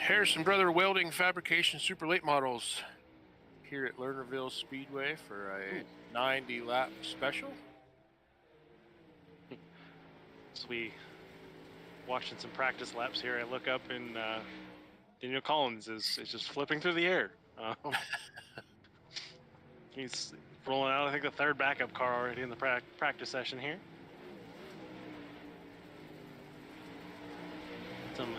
Harrison Brother Welding Fabrication Super Late Models here at Lernerville Speedway for a 90 lap special. So we watching some practice laps here. I look up and Daniel Collins is just flipping through the air. He's rolling out, I think, the third backup car already in the practice session here. Some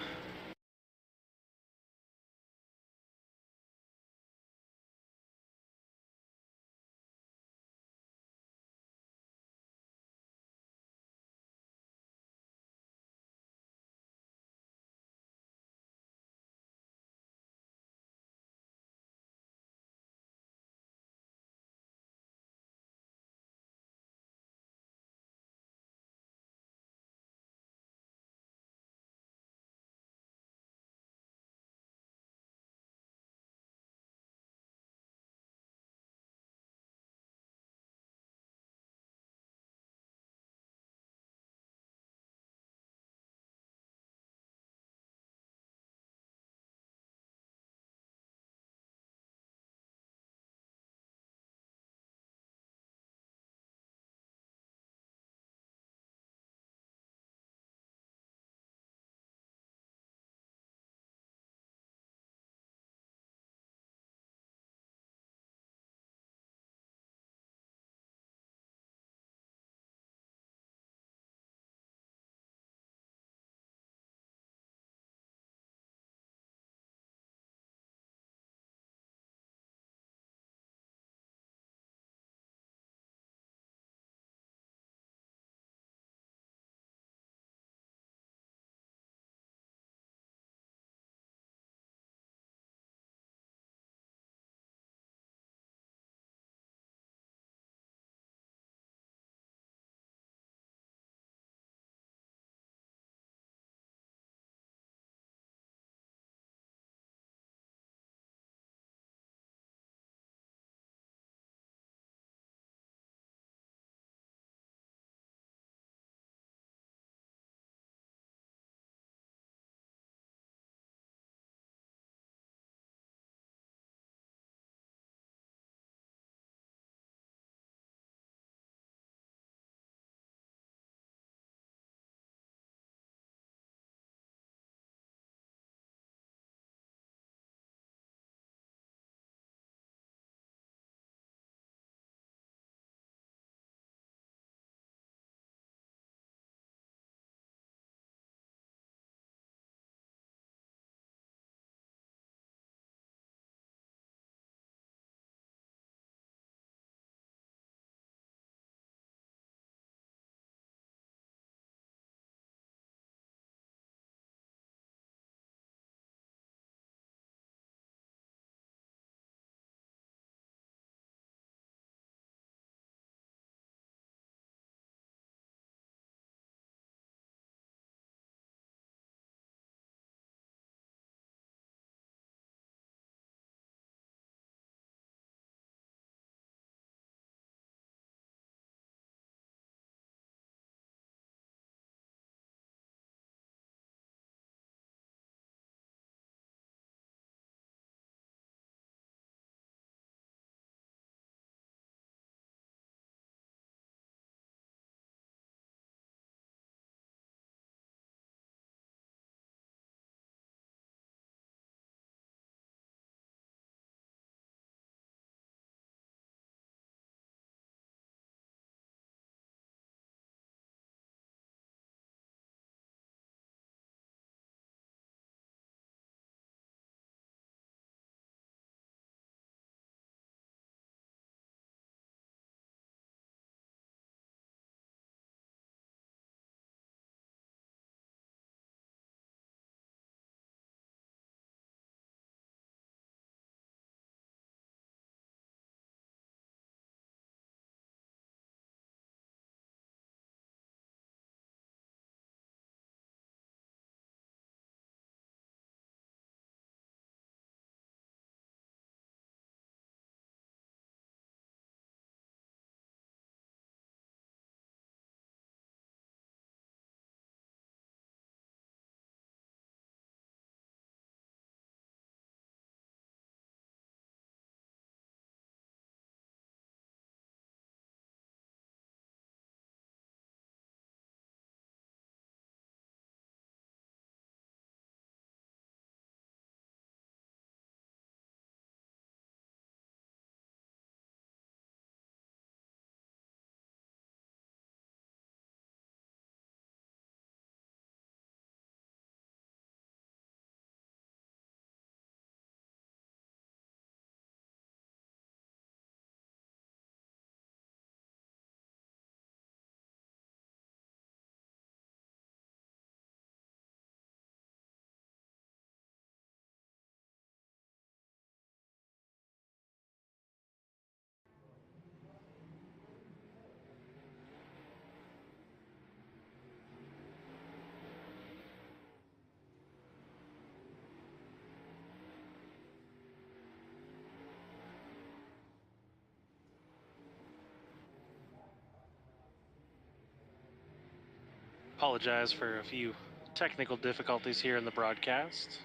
Apologize for a few technical difficulties here in the broadcast.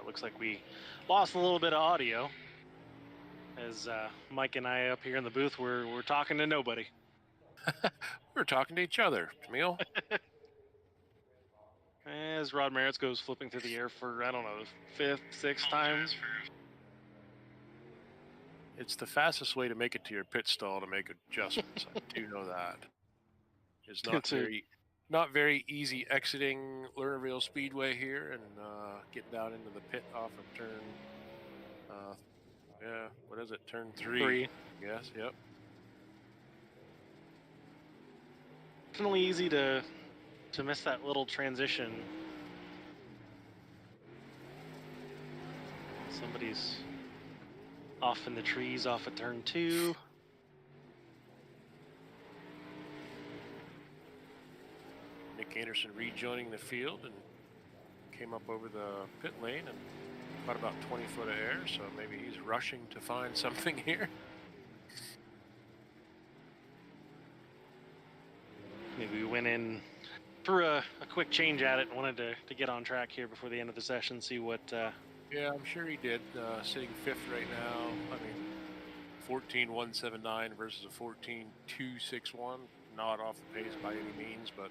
Looks like we lost a little bit of audio as Mike and I up here in the booth we're talking to nobody. We're talking to each other, Camille. As Rod Merritt goes flipping through the air for, I don't know, the fifth, sixth time. It's the fastest way to make it to your pit stall to make adjustments. I do know that. It's not very easy exiting Lernerville Speedway here and getting down into the pit off of turn. What is it? Turn 3. Yes. Yep. Definitely easy to miss that little transition. Somebody's off in the trees off of turn 2. Nick Anderson rejoining the field and came up over the pit lane and caught about 20 foot of air, so maybe he's rushing to find something here. Maybe we went in, threw a quick change at it and wanted to get on track here before the end of the session, see what... Yeah, I'm sure he did. Sitting 5th right now. I mean, 14.179 versus a 14.261. Not off the pace by any means, but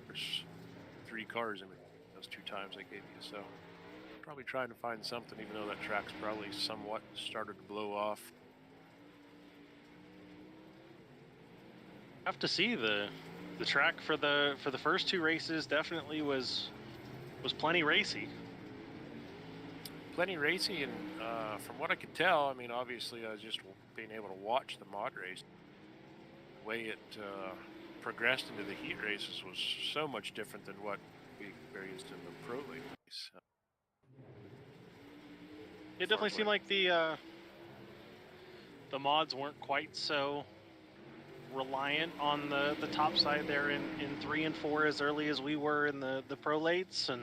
there's 3 cars in those 2 times I gave you, so probably trying to find something, even though that track's probably somewhat started to blow off. Have to see the track for the first 2 races definitely was plenty racy. Plenty racy, and from what I could tell, I mean, obviously I was just being able to watch the mod race. The way it progressed into the heat races was so much different than what we experienced in the pro late race. It definitely seemed like the mods weren't quite so reliant on the top side there in 3 and 4 as early as we were in the pro lates, and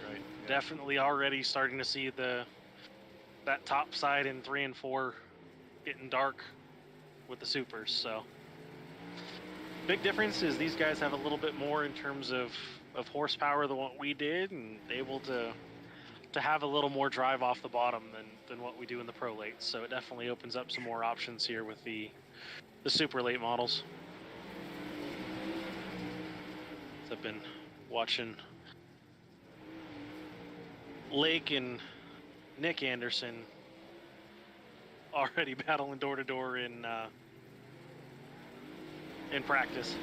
right, yeah. Definitely already starting to see that top side in 3 and 4 getting dark with the supers. So big difference is these guys have a little bit more in terms of horsepower than what we did, and able to have a little more drive off the bottom than what we do in the pro lates. So it definitely opens up some more options here with the super late models. So I've been watching Lake and Nick Anderson already battling door to door in practice.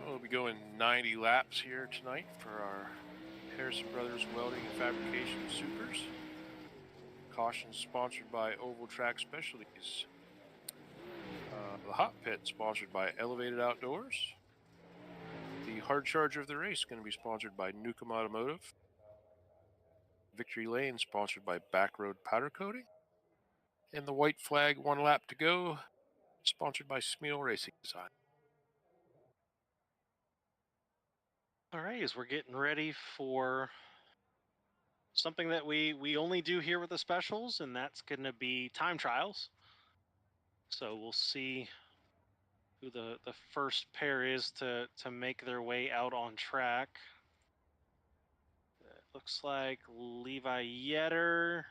We'll be going 90 laps here tonight for our Harrison Brothers Welding and Fabrication Supers. Caution sponsored by Oval Track Specialties. The Hot Pit sponsored by Elevated Outdoors. The hard charger of the race is going to be sponsored by Newcomb Automotive. Victory Lane sponsored by Backroad Powder Coating. And the white flag 1 lap to go sponsored by Smeal Racing Design. All right, as we're getting ready for something that we only do here with the specials, and that's going to be time trials. So we'll see who the first pair is to make their way out on track. It looks like Levi Yetter.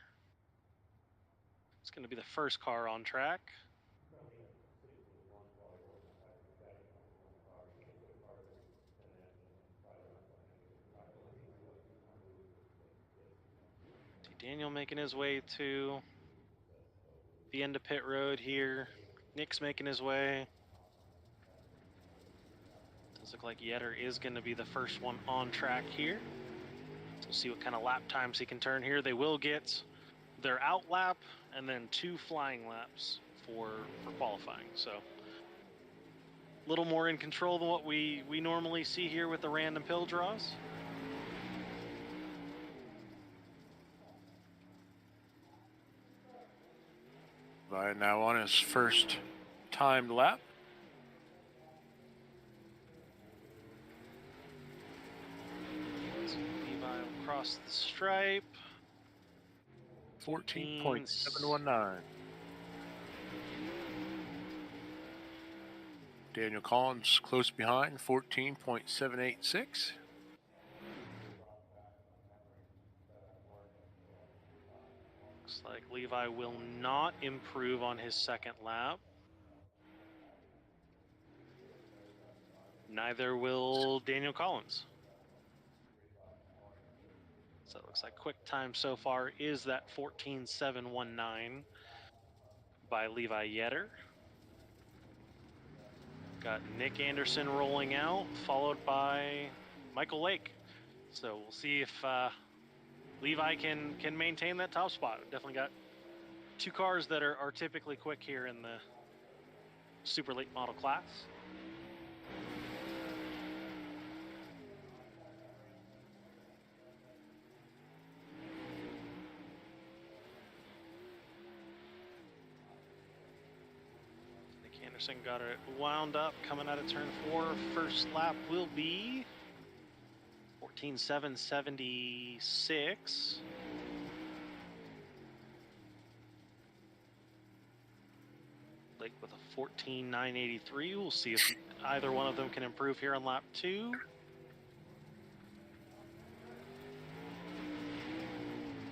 It's going to be the first car on track. See Daniel making his way to the end of pit road here. Nick's making his way. Does look like Yetter is going to be the first one on track here. So we'll see what kind of lap times he can turn here. They will get their out lap and then 2 flying laps for qualifying. So a little more in control than what we normally see here with the random pill draws. Levi now on his first timed lap. So Levi will cross the stripe. 14.719. Daniel Collins close behind, 14.786. Looks like Levi will not improve on his second lap. Neither will Daniel Collins. So it looks like quick time so far is that 14.719 by Levi Yetter. Got Nick Anderson rolling out, followed by Michael Lake. So we'll see if Levi can maintain that top spot. Definitely got two cars that are typically quick here in the super late model class. Nick Anderson got it wound up coming out of turn 4. First lap will be 14.776. Lake with a 14.983. We'll see if either one of them can improve here on lap 2.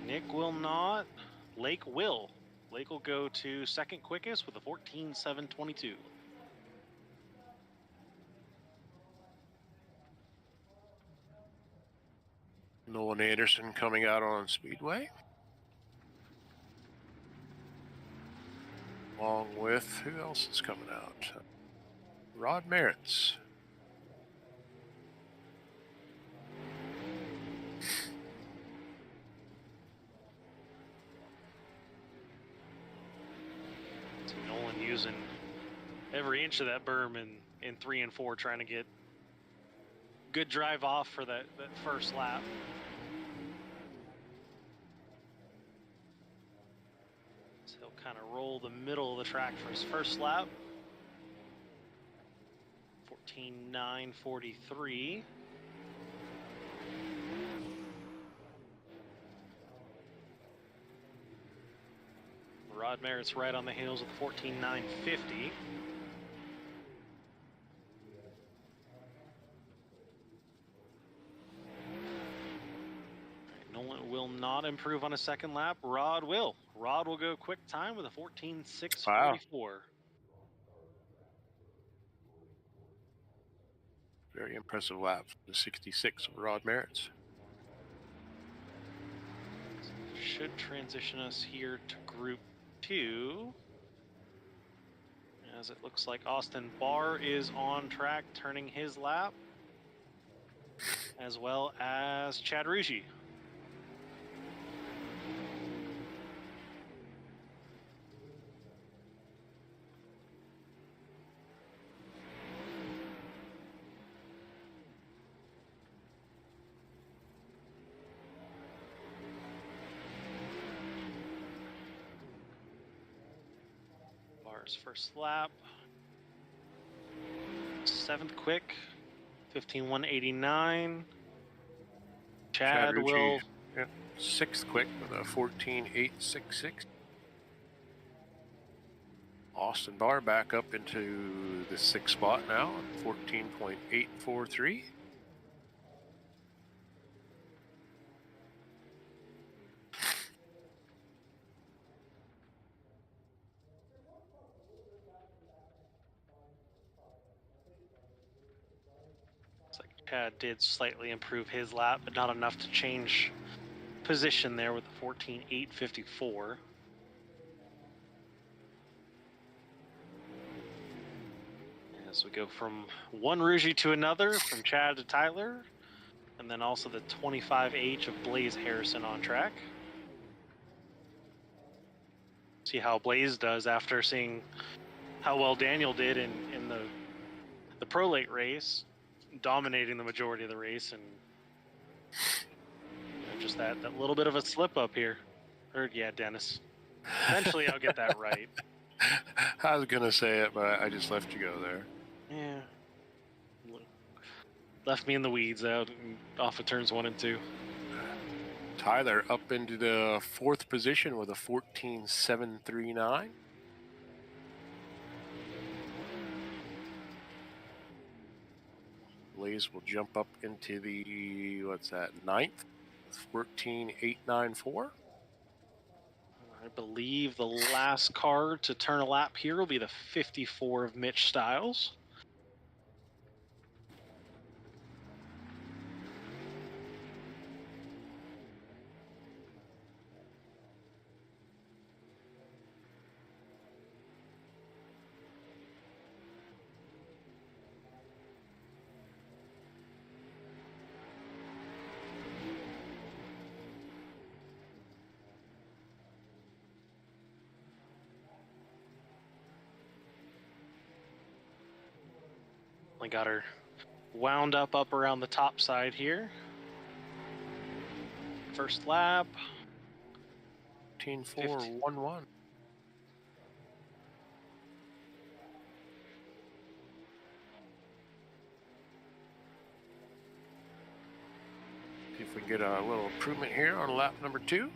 Nick will not. Lake will. Lake will go to second quickest with a 14.722. Nolan Anderson coming out on speedway. Along with, who else is coming out? Rod Merritt's. So Nolan using every inch of that berm in 3 and 4, trying to get good drive off for that first lap. So he'll kind of roll the middle of the track for his first lap. 14.943. Rod Merritt's right on the heels with 14.950. Nolan will not improve on a second lap. Rod will. Rod will go quick time with a 14.644. Wow. Very impressive lap. The 66 of Rod Merritt's. Should transition us here to Group 2. As it looks like Austin Barr is on track turning his lap, as well as Chad Rugi. Barr's first lap. 7th quick, 15.189. Chad Rugi, will. yeah, 6th quick with a 14.866. Austin Barr back up into the 6th spot now at 14.843. Looks like Chad did slightly improve his lap, but not enough to change position there with the 14.854. As we go from one Rugi to another, from Chad to Tyler, and then also the 25H of Blaze Harrison on track. See how Blaze does after seeing how well Daniel did in the prolate race, dominating the majority of the race, and just that little bit of a slip up here. Or yeah, Dennis. Eventually I'll get that right. I was gonna say it, but I just left you go there. Yeah. Left me in the weeds out off of turns 1 and 2. Tyler up into the 4th position with a 14.739. Blaze will jump up into the, 9th? 14.894. I believe the last car to turn a lap here will be the 54 of Mitch Stiles. I got her wound up around the top side here. First lap. 15.411. See if we can get a little improvement here on lap number 2.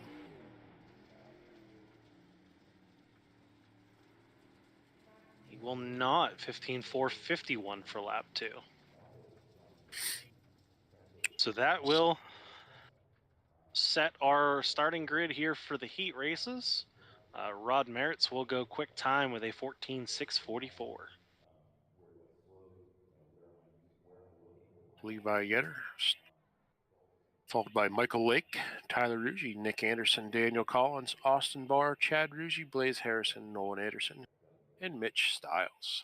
He will not. 15.451 for lap 2. So that will set our starting grid here for the heat races. Rod Merritt's will go quick time with a 14.644. Levi Yetter, followed by Michael Lake, Tyler Rugy, Nick Anderson, Daniel Collins, Austin Barr, Chad Rugy, Blaze Harrison, Nolan Anderson, and Mitch Stiles.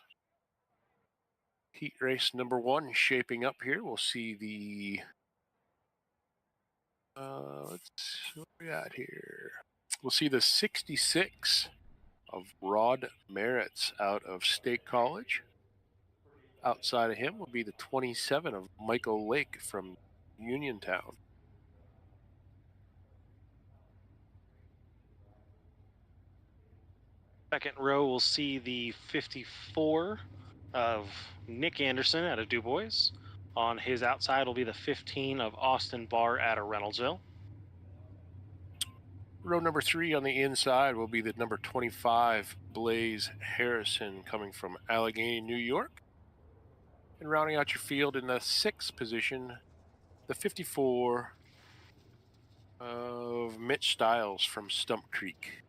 Heat race number 1 shaping up here. We'll see the what we got here. We'll see the 66 of Rod Merritt's out of State College. Outside of him will be the 27 of Michael Lake from Uniontown. Second row, we'll see the 54 of Nick Anderson out of Du Bois. On his outside will be the 15 of Austin Barr out of Reynoldsville. Row number 3 on the inside will be the number 25 Blaze Harrison coming from Allegheny, New York. And rounding out your field in the 6th position, the 54 of Mitch Stiles from Stump Creek.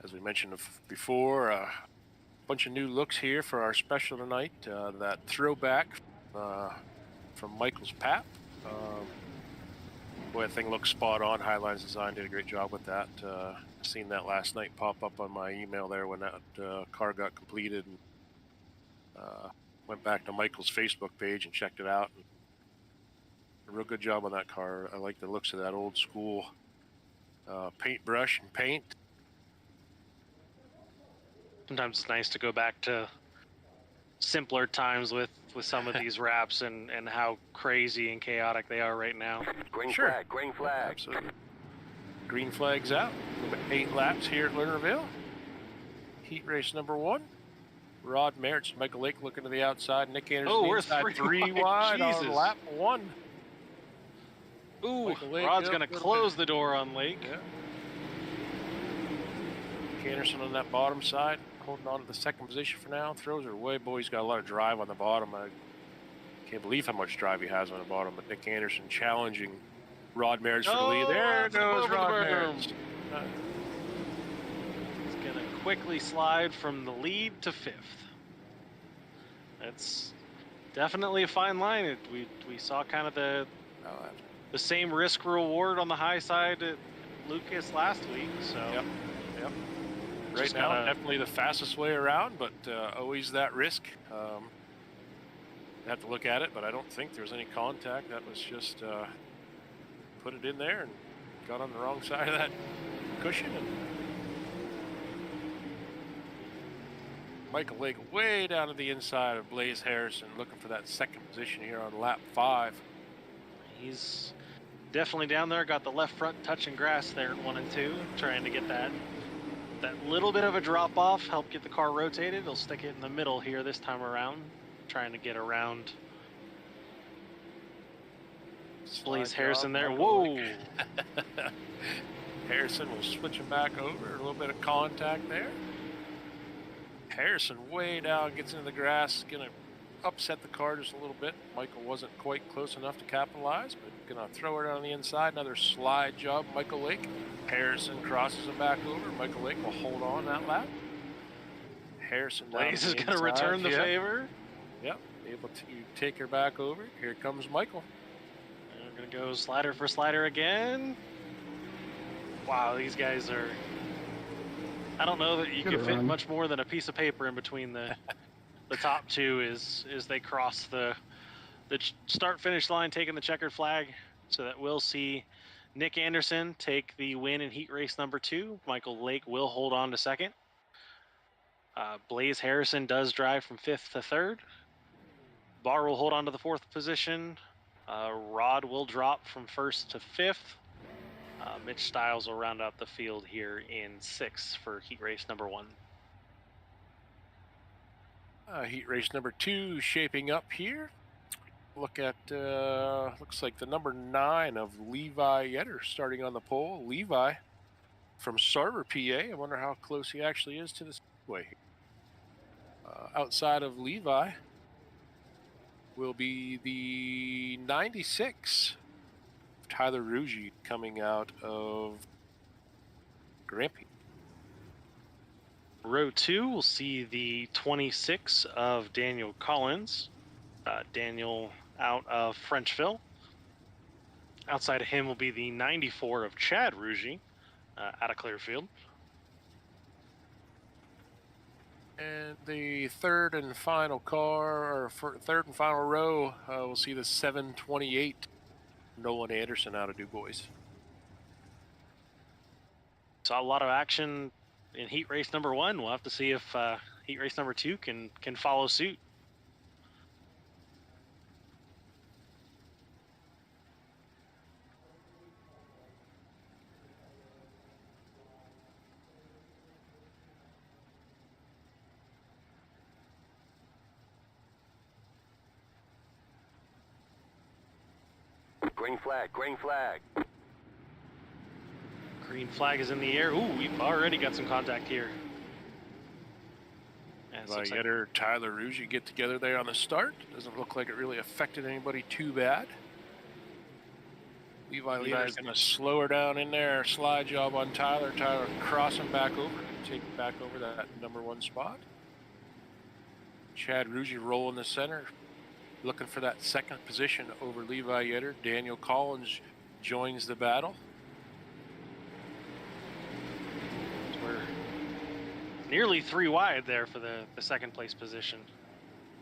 As we mentioned before, a bunch of new looks here for our special tonight. That throwback from Michael's Pap. Boy, that thing looks spot on. Highlines Design did a great job with that. Seen that last night pop up on my email there when that car got completed. And went back to Michael's Facebook page and checked it out. And a real good job on that car. I like the looks of that old school paintbrush and paint. Sometimes it's nice to go back to simpler times with some of these wraps and how crazy and chaotic they are right now. Green Sure. flag, green flag. Absolutely. Green flag's out. 8 laps here at Lernerville. Heat race number 1. Rod Merritt's, Michael Lake looking to the outside. Nick Anderson Oh, we're inside, 3 wide on Jesus. lap 1. Ooh, Michael Lake, Rod's yep, going to little close bit. the door on Lake. Yeah. Nick Anderson on that bottom side, holding on to the 2nd position for now. Throws her away. Boy, he's got a lot of drive on the bottom. I can't believe how much drive he has on the bottom. But Nick Anderson challenging Rod Merritt for the lead. There it's goes over the Rod berm. Merritt. He's going to quickly slide from the lead to 5th. That's definitely a fine line. We saw kind of the same risk reward on the high side at Lucas last week. So Yep. Right Just now, gotta- definitely the fastest way around, but always that risk. You have to look at it, but I don't think there was any contact. That was just put it in there and got on the wrong side of that cushion. And Michael Lake way down to the inside of Blaze Harrison, looking for that second position here on lap 5. He's definitely down there. Got the left front touching grass there at 1 and 2, trying to get that little bit of a drop off, help get the car rotated. He'll stick it in the middle here this time around, trying to get around Blaze Harrison there. Whoa! Harrison will switch him back over. A little bit of contact there. Harrison way down, gets into the grass, gonna upset the car just a little bit. Michael wasn't quite close enough to capitalize, but gonna throw it on the inside. Another slide job, Michael Lake. Harrison crosses him back over. Michael Lake will hold on that lap. Harrison Blaze is gonna return the favor. Yep, able to take her back over. Here comes Michael. And we're gonna go slider for slider again. Wow, these guys are... I don't know that you could fit much more than a piece of paper in between the top two as they cross the start-finish line, taking the checkered flag, so that we'll see Nick Anderson take the win in heat race number 2. Michael Lake will hold on to second. Blaze Harrison does drive from 5th to 3rd. Barr will hold on to the 4th position. Rod will drop from 1st to 5th. Mitch Stiles will round out the field here in 6th for heat race number 1. Heat race number 2 shaping up here. Look at, looks like the number 9 of Levi Yetter starting on the pole. Levi from Sarver, PA. I wonder how close he actually is to the speedway. Outside of Levi will be the 96. Tyler Ruggie coming out of Grampy. Row 2, we'll see the 26 of Daniel Collins. Daniel out of Frenchville. Outside of him will be the 94 of Chad Ruggie out of Clearfield. And the third and final car, or third and final row, we'll see the 728 Nolan Anderson out of Du Bois. Saw a lot of action in heat race number 1. We'll have to see if heat race number 2 can follow suit. Green flag, green flag. Green flag is in the air. Ooh, we've already got some contact here. Yetter, Tyler Ruggie get together there on the start. Doesn't look like it really affected anybody too bad. Levi's going to slow her down in there. Slide job on Tyler. Tyler crossing back over, take it back over that number 1 spot. Chad Ruggie roll in the center, looking for that second position over Levi Yetter. Daniel Collins joins the battle. We're nearly 3 wide there for the second place position.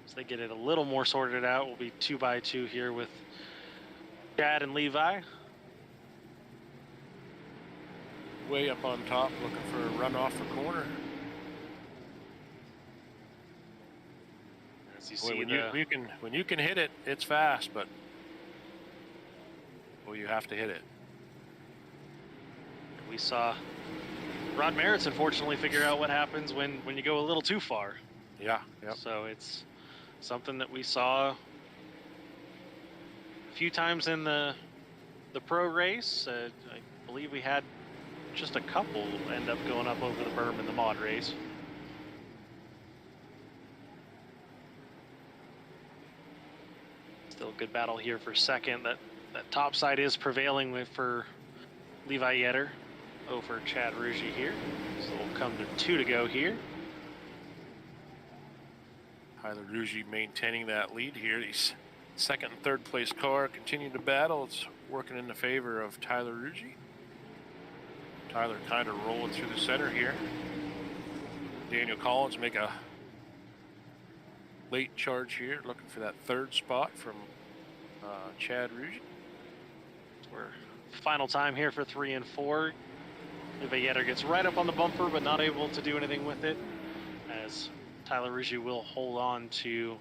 As they get it a little more sorted out, we'll be 2 by 2 here with Chad and Levi. Way up on top, looking for a run off the corner. As you Boy, see when you can hit it, it's fast, but well, you have to hit it. We saw Rod Merritt's unfortunately figure out what happens when you go a little too far. Yeah, yep. So it's something that we saw a few times in the pro race. I believe we had just a couple end up going up over the berm in the mod race. Still a good battle here for second. That top side is prevailing for Levi Yetter over Chad Ruggie here. So we'll come to 2 to go here. Tyler Ruggie maintaining that lead here. These second and third place car continue to battle. It's working in the favor of Tyler Ruggie. Tyler kind of rolling through the center here. Daniel Collins make a late charge here, looking for that 3rd spot from Chad Ruggie. We're Final time here for 3 and 4. Levi Yetter gets right up on the bumper, but not able to do anything with it, as Tyler Ruggie will hold on to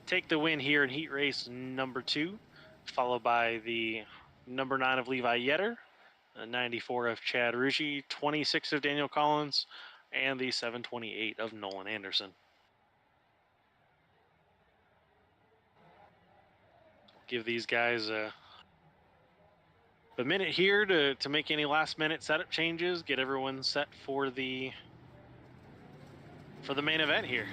take the win here in heat race number 2, followed by the number 9 of Levi Yetter, 94 of Chad Ruggie, 26 of Daniel Collins, and the 728 of Nolan Anderson. Give these guys a minute here to make any last minute setup changes, get everyone set for the main event here.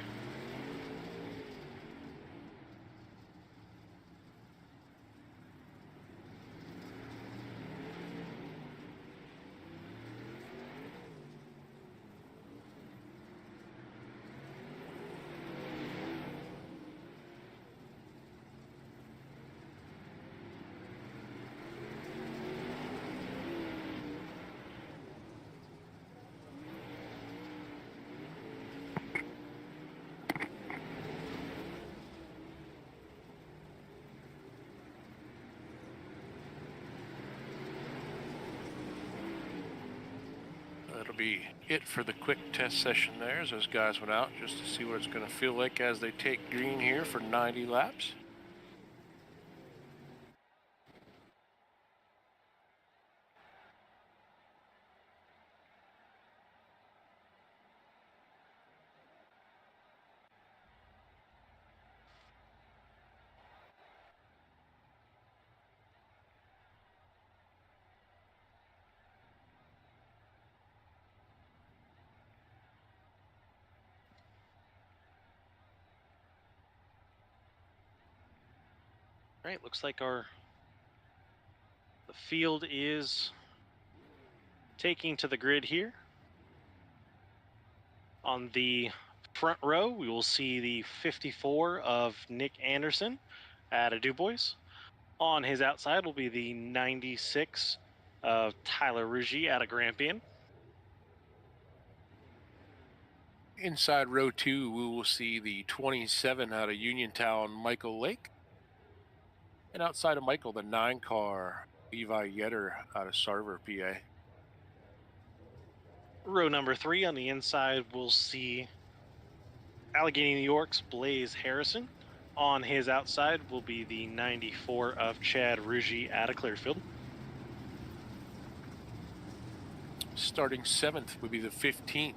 That'll be it for the quick test session there, as those guys went out just to see what it's going to feel like as they take green here for 90 laps. All right, looks like the field is taking to the grid here. On the front row, we will see the 54 of Nick Anderson at a DuBois. On his outside will be the 96 of Tyler Ruggie at a Grampian. Inside row 2, we will see the 27 out of Uniontown, Michael Lake. And outside of Michael, the 9 car, Levi Yetter out of Sarver, PA. Row number 3 on the inside, we'll see Allegheny, New York's Blaze Harrison. On his outside will be the 94 of Chad Ruggie at a Clearfield. Starting 7th would be the 15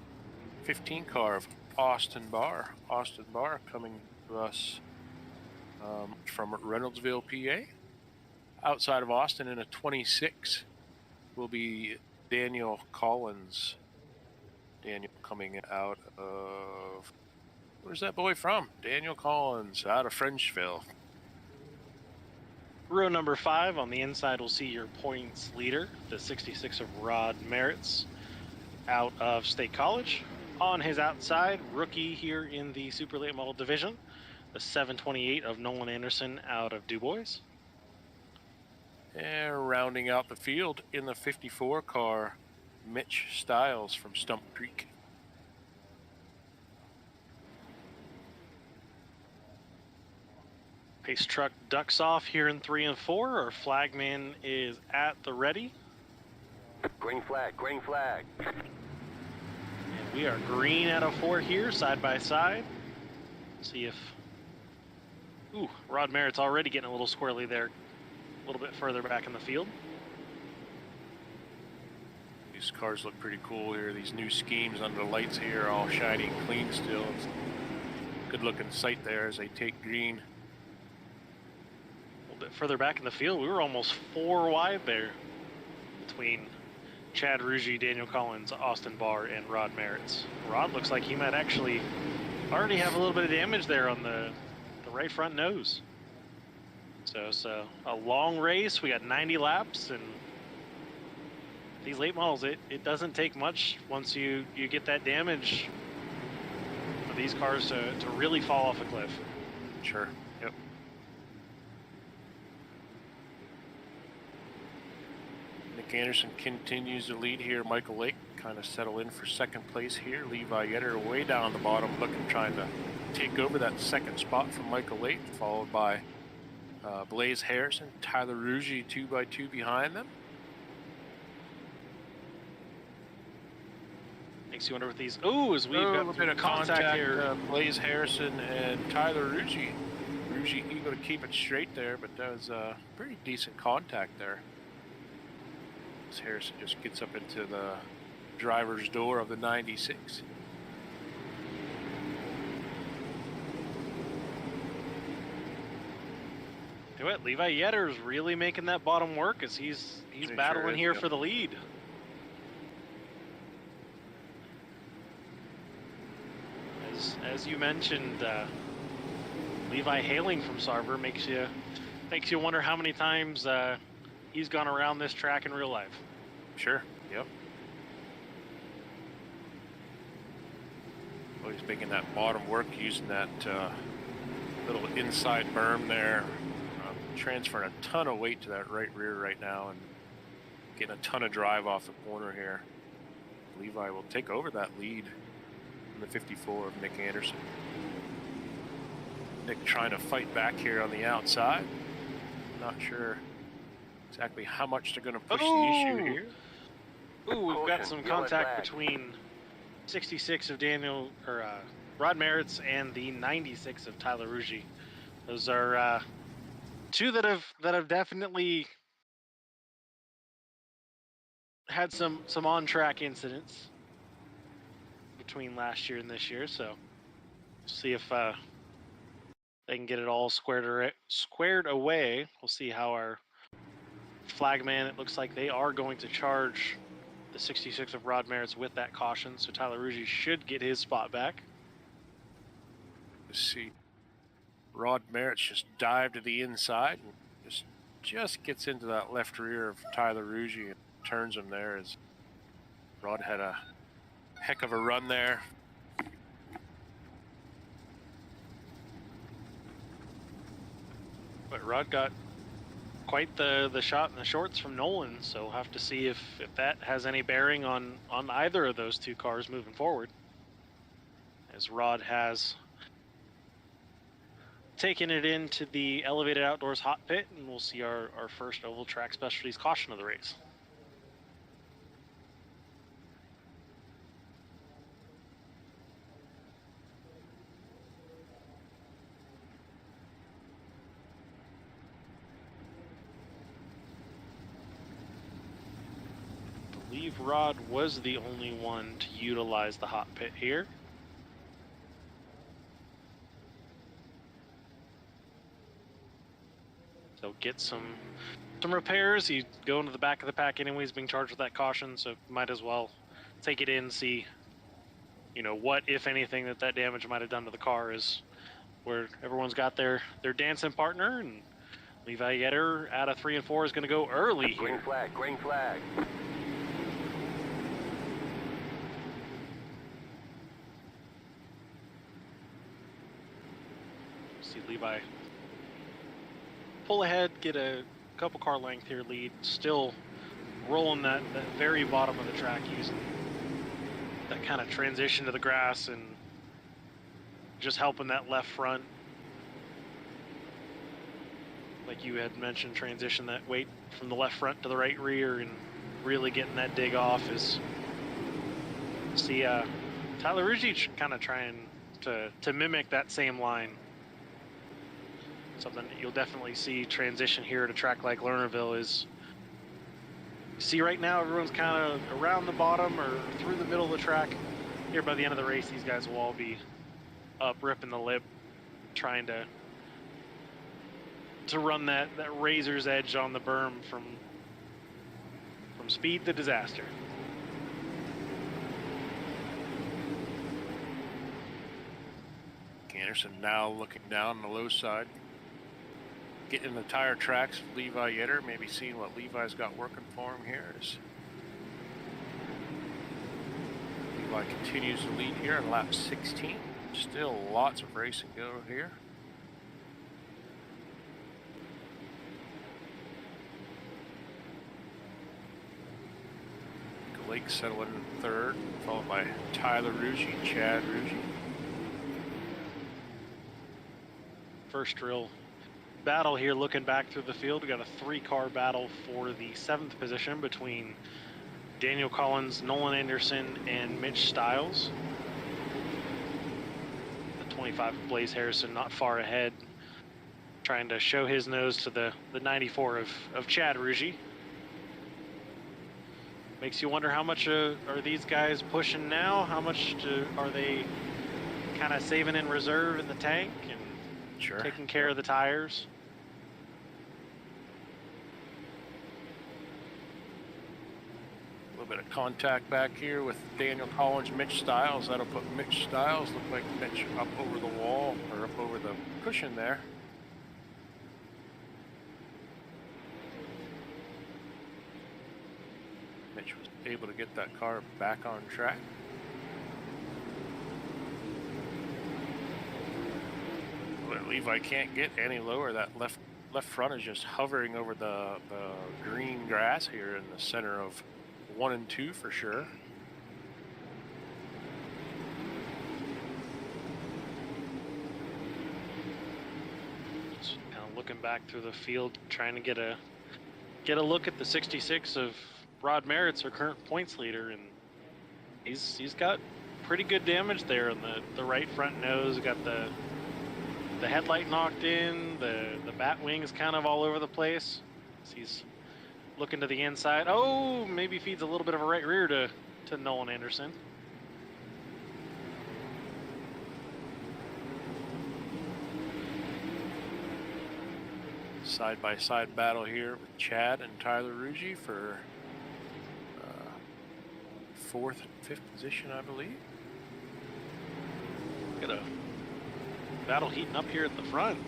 car of Austin Barr. Austin Barr coming to us from Reynoldsville, PA. Outside of Austin in a 26 will be Daniel Collins. Daniel coming out of, where's that boy from? Daniel Collins out of Frenchville. Row number 5 on the inside will see your points leader, the 66 of Rod Merritts out of State College. On his outside, rookie here in the Superlate Model Division, the 728 of Nolan Anderson out of DuBois. And rounding out the field in the 54 car, Mitch Stiles from Stump Creek. Pace truck ducks off here in 3 and 4. Our flagman is at the ready. Green flag, green flag. And we are green out of 4 here, side by side. See if... Ooh, Rod Merritt's already getting a little squirrely there. A little bit further back in the field. These cars look pretty cool here. These new schemes under the lights here are all shiny and clean still. It's a good looking sight there as they take green. A little bit further back in the field, we were almost 4 wide there between Chad Ruggie, Daniel Collins, Austin Barr, and Rod Merritts. Rod looks like he might actually already have a little bit of damage there on the right front nose. So it's a long race. We got 90 laps, and these late models, it doesn't take much once you get that damage for these cars to really fall off a cliff. Sure. Yep. Nick Anderson continues to lead here. Michael Lake kind of settle in for second place here. Levi Yetter way down the bottom, trying to take over that second spot from Michael Lake, followed by Blaze Harrison, Tyler Ruggie 2x2 behind them. Makes you wonder what these. Ooh, as we've a got little bit of contact here. Blaze Harrison and Tyler Ruggie. Ruggie able to keep it straight there, but that was a pretty decent contact there. As Harrison just gets up into the driver's door of the 96. Do it. Levi Yetter's really making that bottom work as he's battling here for the lead. As you mentioned, Levi hailing from Sarver makes you wonder how many times he's gone around this track in real life. Sure. Yep. Well, he's making that bottom work using that little inside berm there. Transferring a ton of weight to that right rear right now and getting a ton of drive off the corner here. Levi will take over that lead in the 54 of Nick Anderson. Nick trying to fight back here on the outside. Not sure exactly how much they're going to push the issue here. Ooh, we've got some contact between 66 of Rod Merritt's and the 96 of Tyler Ruggie. Those are two that have definitely had some on-track incidents between last year and this year, so see if they can get it all squared away. We'll see how our flagman, it looks like they are going to charge the 66 of Rod Merritt's with that caution, so Tyler Ruggie should get his spot back. Let's see. Rod Merritt just dived to the inside and just gets into that left rear of Tyler Ruggie and turns him there as Rod had a heck of a run there. But Rod got quite the shot in the shorts from Nolan, so we'll have to see if that has any bearing on either of those two cars moving forward. As Rod has taking it into the elevated outdoors hot pit, and we'll see our first oval track specialties caution of the race. I believe Rod was the only one to utilize the hot pit here. So get some repairs. He's going to the back of the pack anyways, being charged with that caution, so might as well take it in, see, what, if anything, that damage might have done to the car is where everyone's got their dancing partner, and Levi Yetter out of 3 and 4 is going to go early here. Green flag, green flag. See Levi pull ahead, get a couple car length here lead, still rolling that very bottom of the track, using that kind of transition to the grass and just helping that left front, like you had mentioned, transition that weight from the left front to the right rear and really getting that dig off. Is see Tyler Ruggie kind of trying to mimic that same line. Something that you'll definitely see transition here at a track like Lernerville is, you see right now everyone's kind of around the bottom or through the middle of the track. Here by the end of the race, these guys will all be up ripping the lip, trying to run that razor's edge on the berm from speed to disaster. Anderson now looking down the low side, getting in the tire tracks of Levi Yetter, maybe seeing what Levi's got working for him here. As Levi continues to lead here on lap 16. Still lots of racing to go here. Lake settling in third, followed by Tyler Ruggie, Chad Ruggie. First real battle here, looking back through the field. We got a 3-car battle for the 7th position between Daniel Collins, Nolan Anderson, and Mitch Stiles. The 25 of Blaze Harrison not far ahead, trying to show his nose to the 94 of Chad Rugy. Makes you wonder how much are these guys pushing now? How much are they kind of saving in reserve in the tank and Sure. taking care of the tires? A little bit of contact back here with Daniel Collins, Mitch Stiles. That'll put Mitch Stiles, look like Mitch up over the wall, or up over the cushion there. Mitch was able to get that car back on track. Well, Levi can't get any lower. That left front is just hovering over the green grass here in the center of 1 and 2 for sure. Just kind of looking back through the field, trying to get a look at the 66 of Rod Merritt's, our current points leader, and he's got pretty good damage there on the right front nose. Got the headlight knocked in, the bat wings kind of all over the place. So he's looking to the inside. Oh, maybe feeds a little bit of a right rear to Nolan Anderson. Side-by-side battle here with Chad and Tyler Rugy for 4th and 5th position, I believe. Got a battle heating up here at the front.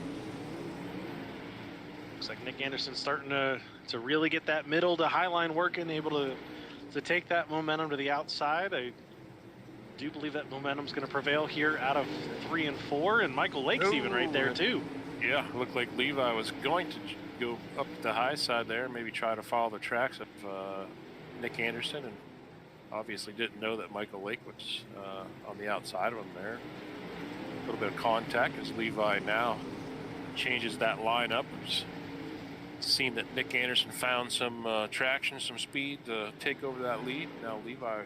Looks like Nick Anderson's starting to really get that middle to high line working, able to take that momentum to the outside. I do believe that momentum's going to prevail here out of 3 and 4, and Michael Lake's even right there too. Yeah, looked like Levi was going to go up the high side there, maybe try to follow the tracks of Nick Anderson, and obviously didn't know that Michael Lake was on the outside of him there. A little bit of contact as Levi now changes that lineup. Seen that Nick Anderson found some traction, some speed to take over that lead. Now Levi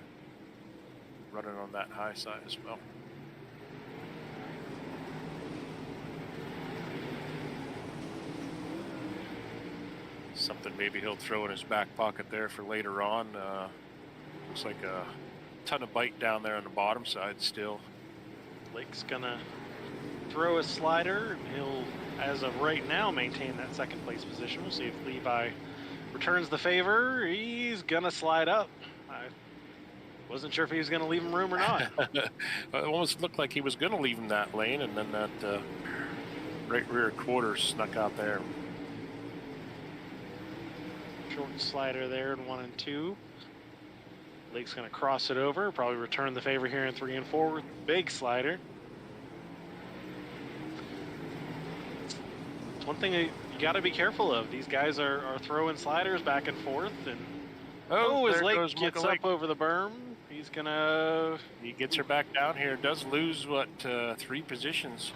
running on that high side as well. Something maybe he'll throw in his back pocket there for later on. Looks like a ton of bite down there on the bottom side still. Lake's gonna throw a slider, and he'll, as of right now, maintain that 2nd place position. We'll see if Levi returns the favor. He's gonna slide up. I wasn't sure if he was gonna leave him room or not. It almost looked like he was going to leave him that lane, and then that right rear quarter snuck out there. Short slider there in 1 and 2. Lake's going to cross it over, probably return the favor here in 3 and 4 with big slider. It's one thing you got to be careful of. These guys are throwing sliders back and forth, and as Lake gets up over the berm, he gets her back down here. Does lose 3 positions.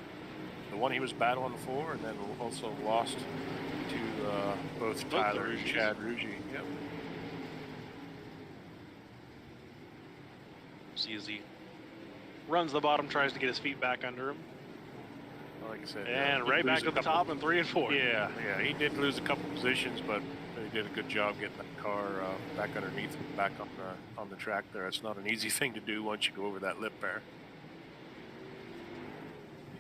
The one he was battling for, and then also lost to both Tyler and Chad Rugy. Yep. See as he runs the bottom, tries to get his feet back under him. Like I said, and right back to the top in 3 and 4. Yeah, he did lose a couple positions, but he did a good job getting that car back underneath him, back on the track there. It's not an easy thing to do once you go over that lip there.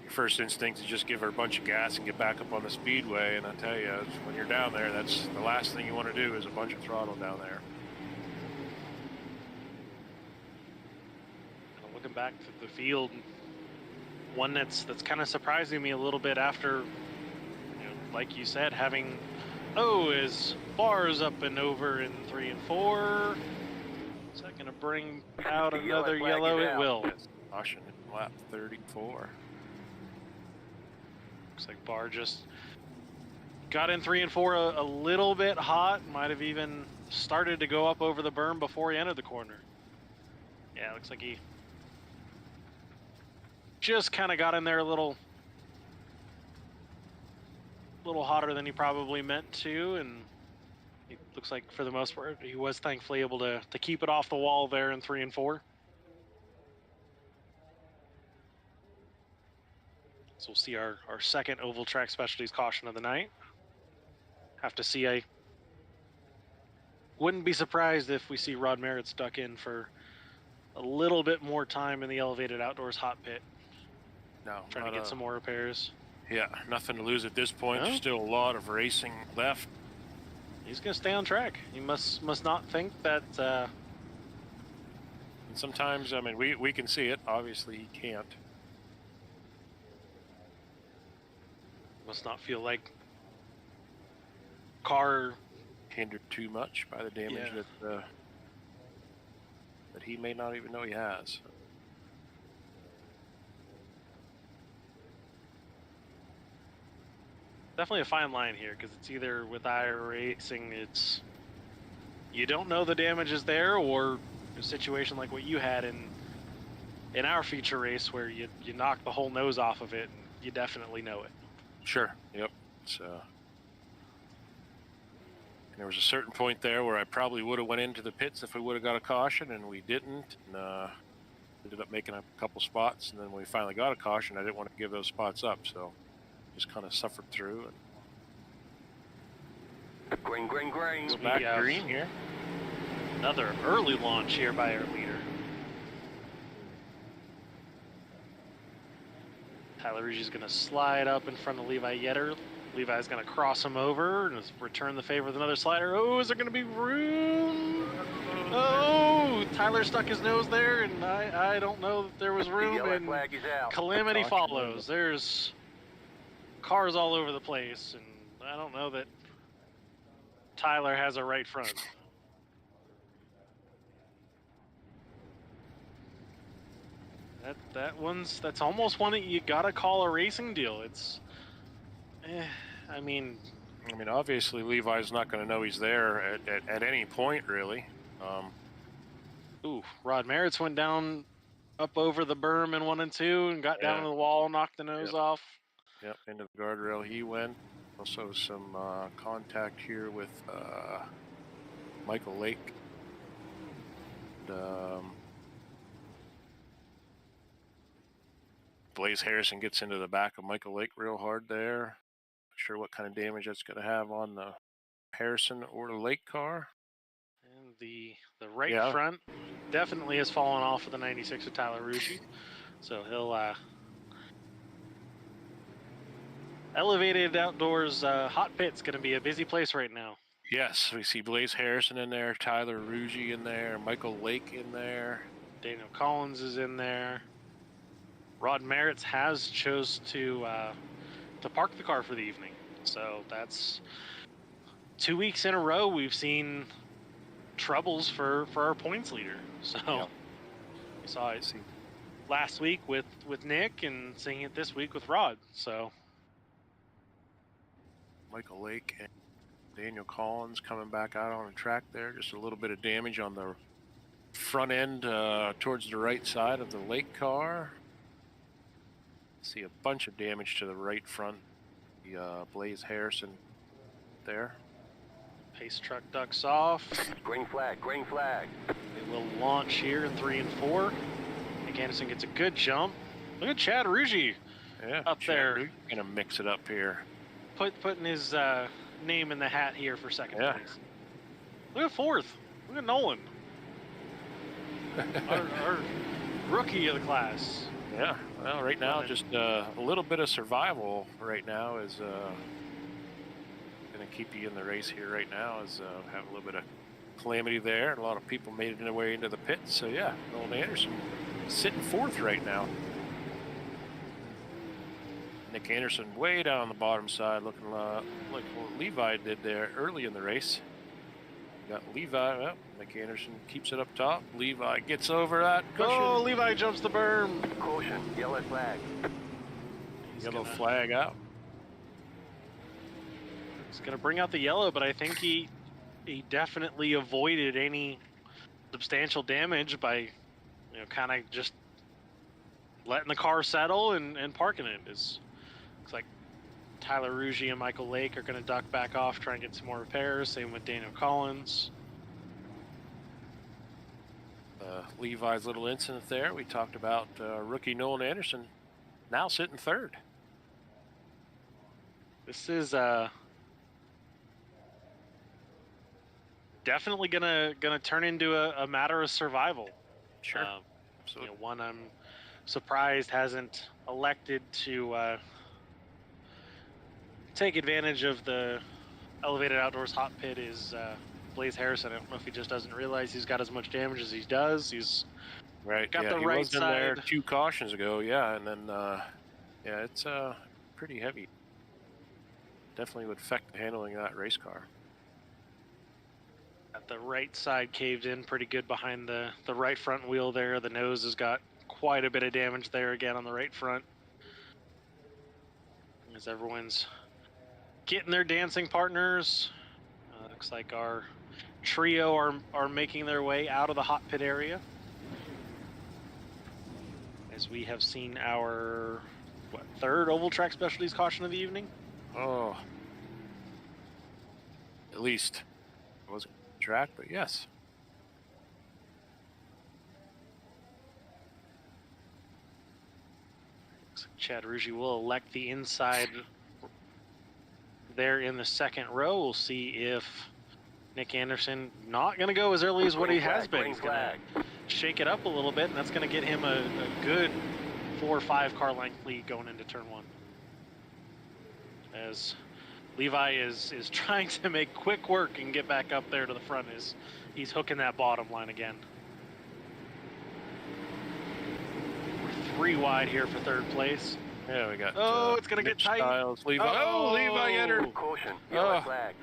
Your first instinct is just give her a bunch of gas and get back up on the speedway, and I tell you, when you're down there, that's the last thing you want to do is a bunch of throttle down there. Looking back to the field, one that's kind of surprising me a little bit after, like you said, having his bars up and over in 3 and 4. Is that going to bring out another yellow? It will. Yes. Caution in lap 34. Looks like Barr just got in 3 and 4 a little bit hot. Might have even started to go up over the berm before he entered the corner. Yeah, looks like he just kind of got in there a little hotter than he probably meant to, and It looks like for the most part he was thankfully able to keep it off the wall there in 3 and 4. So we'll see our second oval track specialties caution of the night. Have to see. I wouldn't be surprised if we see Rod Merritt stuck in for a little bit more time in the elevated outdoors hot pit, No, trying to get some more repairs. Yeah, nothing to lose at this point. No. There's still a lot of racing left. He's going to stay on track. He must not think that. And sometimes, I mean, we can see it. Obviously, he can't. Must not feel like car Hindered too much by the damage that he may not even know he has. Definitely a fine line here, because it's either with iracing, it's you don't know the damage is there, or a situation like what you had in our feature race where you knock the whole nose off of it, and you definitely know it. Sure. Yep. So there was a certain point there where I probably would have went into the pits if we would have got a caution, and we didn't. And ended up making a couple spots, and then when we finally got a caution, I didn't want to give those spots up, so just kind of suffered through. And Green, green, green. go back green here. Another early launch here by our leader. Tyler Rugi's going to slide up in front of Levi Yetter. Levi's going to cross him over and return the favor with another slider. Oh, is there going to be room? Oh, Tyler stuck his nose there, and I don't know that there was The room, yellow and flag is out. calamity follows. There's cars all over the place, and I don't know that Tyler has a right front. That's almost one that you gotta call a racing deal. It's, I mean, obviously Levi's not going to know he's there at any point, really. ooh, Rod Merritt's went down up over the berm in 1 and 2 and got down to the wall, knocked the nose off. Yep, into the guardrail he went. Also some contact here with Michael Lake. And, Blaze Harrison gets into the back of Michael Lake real hard there. Not sure what kind of damage that's going to have on the Harrison or the Lake car. And the right front definitely has fallen off of the 96 of Tyler Rugi. So he'll elevated outdoors hot pit's going to be a busy place right now. Yes, we see Blaze Harrison in there, Tyler Rugi in there, Michael Lake in there. Daniel Collins is in there. Rod Merritt has chose to park the car for the evening. So that's 2 weeks in a row we've seen troubles for our points leader. So we saw it last week with Nick, and seeing it this week with Rod. So Michael Lake and Daniel Collins coming back out on the track there. Just a little bit of damage on the front end towards the right side of the Lake car. See a bunch of damage to the right front. The Blaze Harrison there. pace truck ducks off. Green flag, green flag. They will launch here in 3 and 4. Nick Anderson gets a good jump. Look at Chad Rugi up there. Gonna mix it up here. Putting his name in the hat here for second place. Look at 4th. Look at Nolan. our rookie of the class. Yeah, well, right now, just a little bit of survival right now is going to keep you in the race here right now, is have a little bit of calamity there. A lot of people made it their way into the pits. So, yeah, Nolan Anderson sitting 4th right now. Nick Anderson way down on the bottom side, looking like what Levi did there early in the race. Got Levi, well, Nick Anderson keeps it up top. Levi gets over that cushion. Oh, Levi jumps the berm. Caution, yellow flag. Yellow flag out. He's going to bring out the yellow, but I think he definitely avoided any substantial damage by, kind of just letting the car settle and parking it. Looks like Tyler Ruggie and Michael Lake are going to duck back off, try and get some more repairs. Same with Daniel Collins. Levi's little incident there. We talked about rookie Nolan Anderson now sitting third. This is definitely gonna turn into a matter of survival. Sure. You Absolutely. know, one I'm surprised hasn't elected to take advantage of the elevated outdoors hot pit is Blaze Harrison. I don't know if he just doesn't realize he's got as much damage as he does. He's Right. got yeah, the he right was in there side. 2 cautions ago. Yeah, and then yeah, it's pretty heavy. Definitely would affect the handling of that race car. Got the right side caved in pretty good behind the right front wheel there. The nose has got quite a bit of damage there again on the right front. As everyone's getting their dancing partners. Looks like our trio are making their way out of the hot pit area. As we have seen our, third oval track specialties caution of the evening? Oh. At least it wasn't track, but yes. Looks like Chad Ruggie will elect the inside there in the second row. We'll see if Nick Anderson not going to go as early as what he has been. He's going to shake it up a little bit, and that's going to get him a good 4 or 5 car length lead going into turn 1. As Levi is trying to make quick work and get back up there to the front as he's hooking that bottom line again. We're 3 wide here for third place. Yeah, we got. It's gonna get tight. Styles, Levi. Oh, Levi entered. Caution, yellow flag.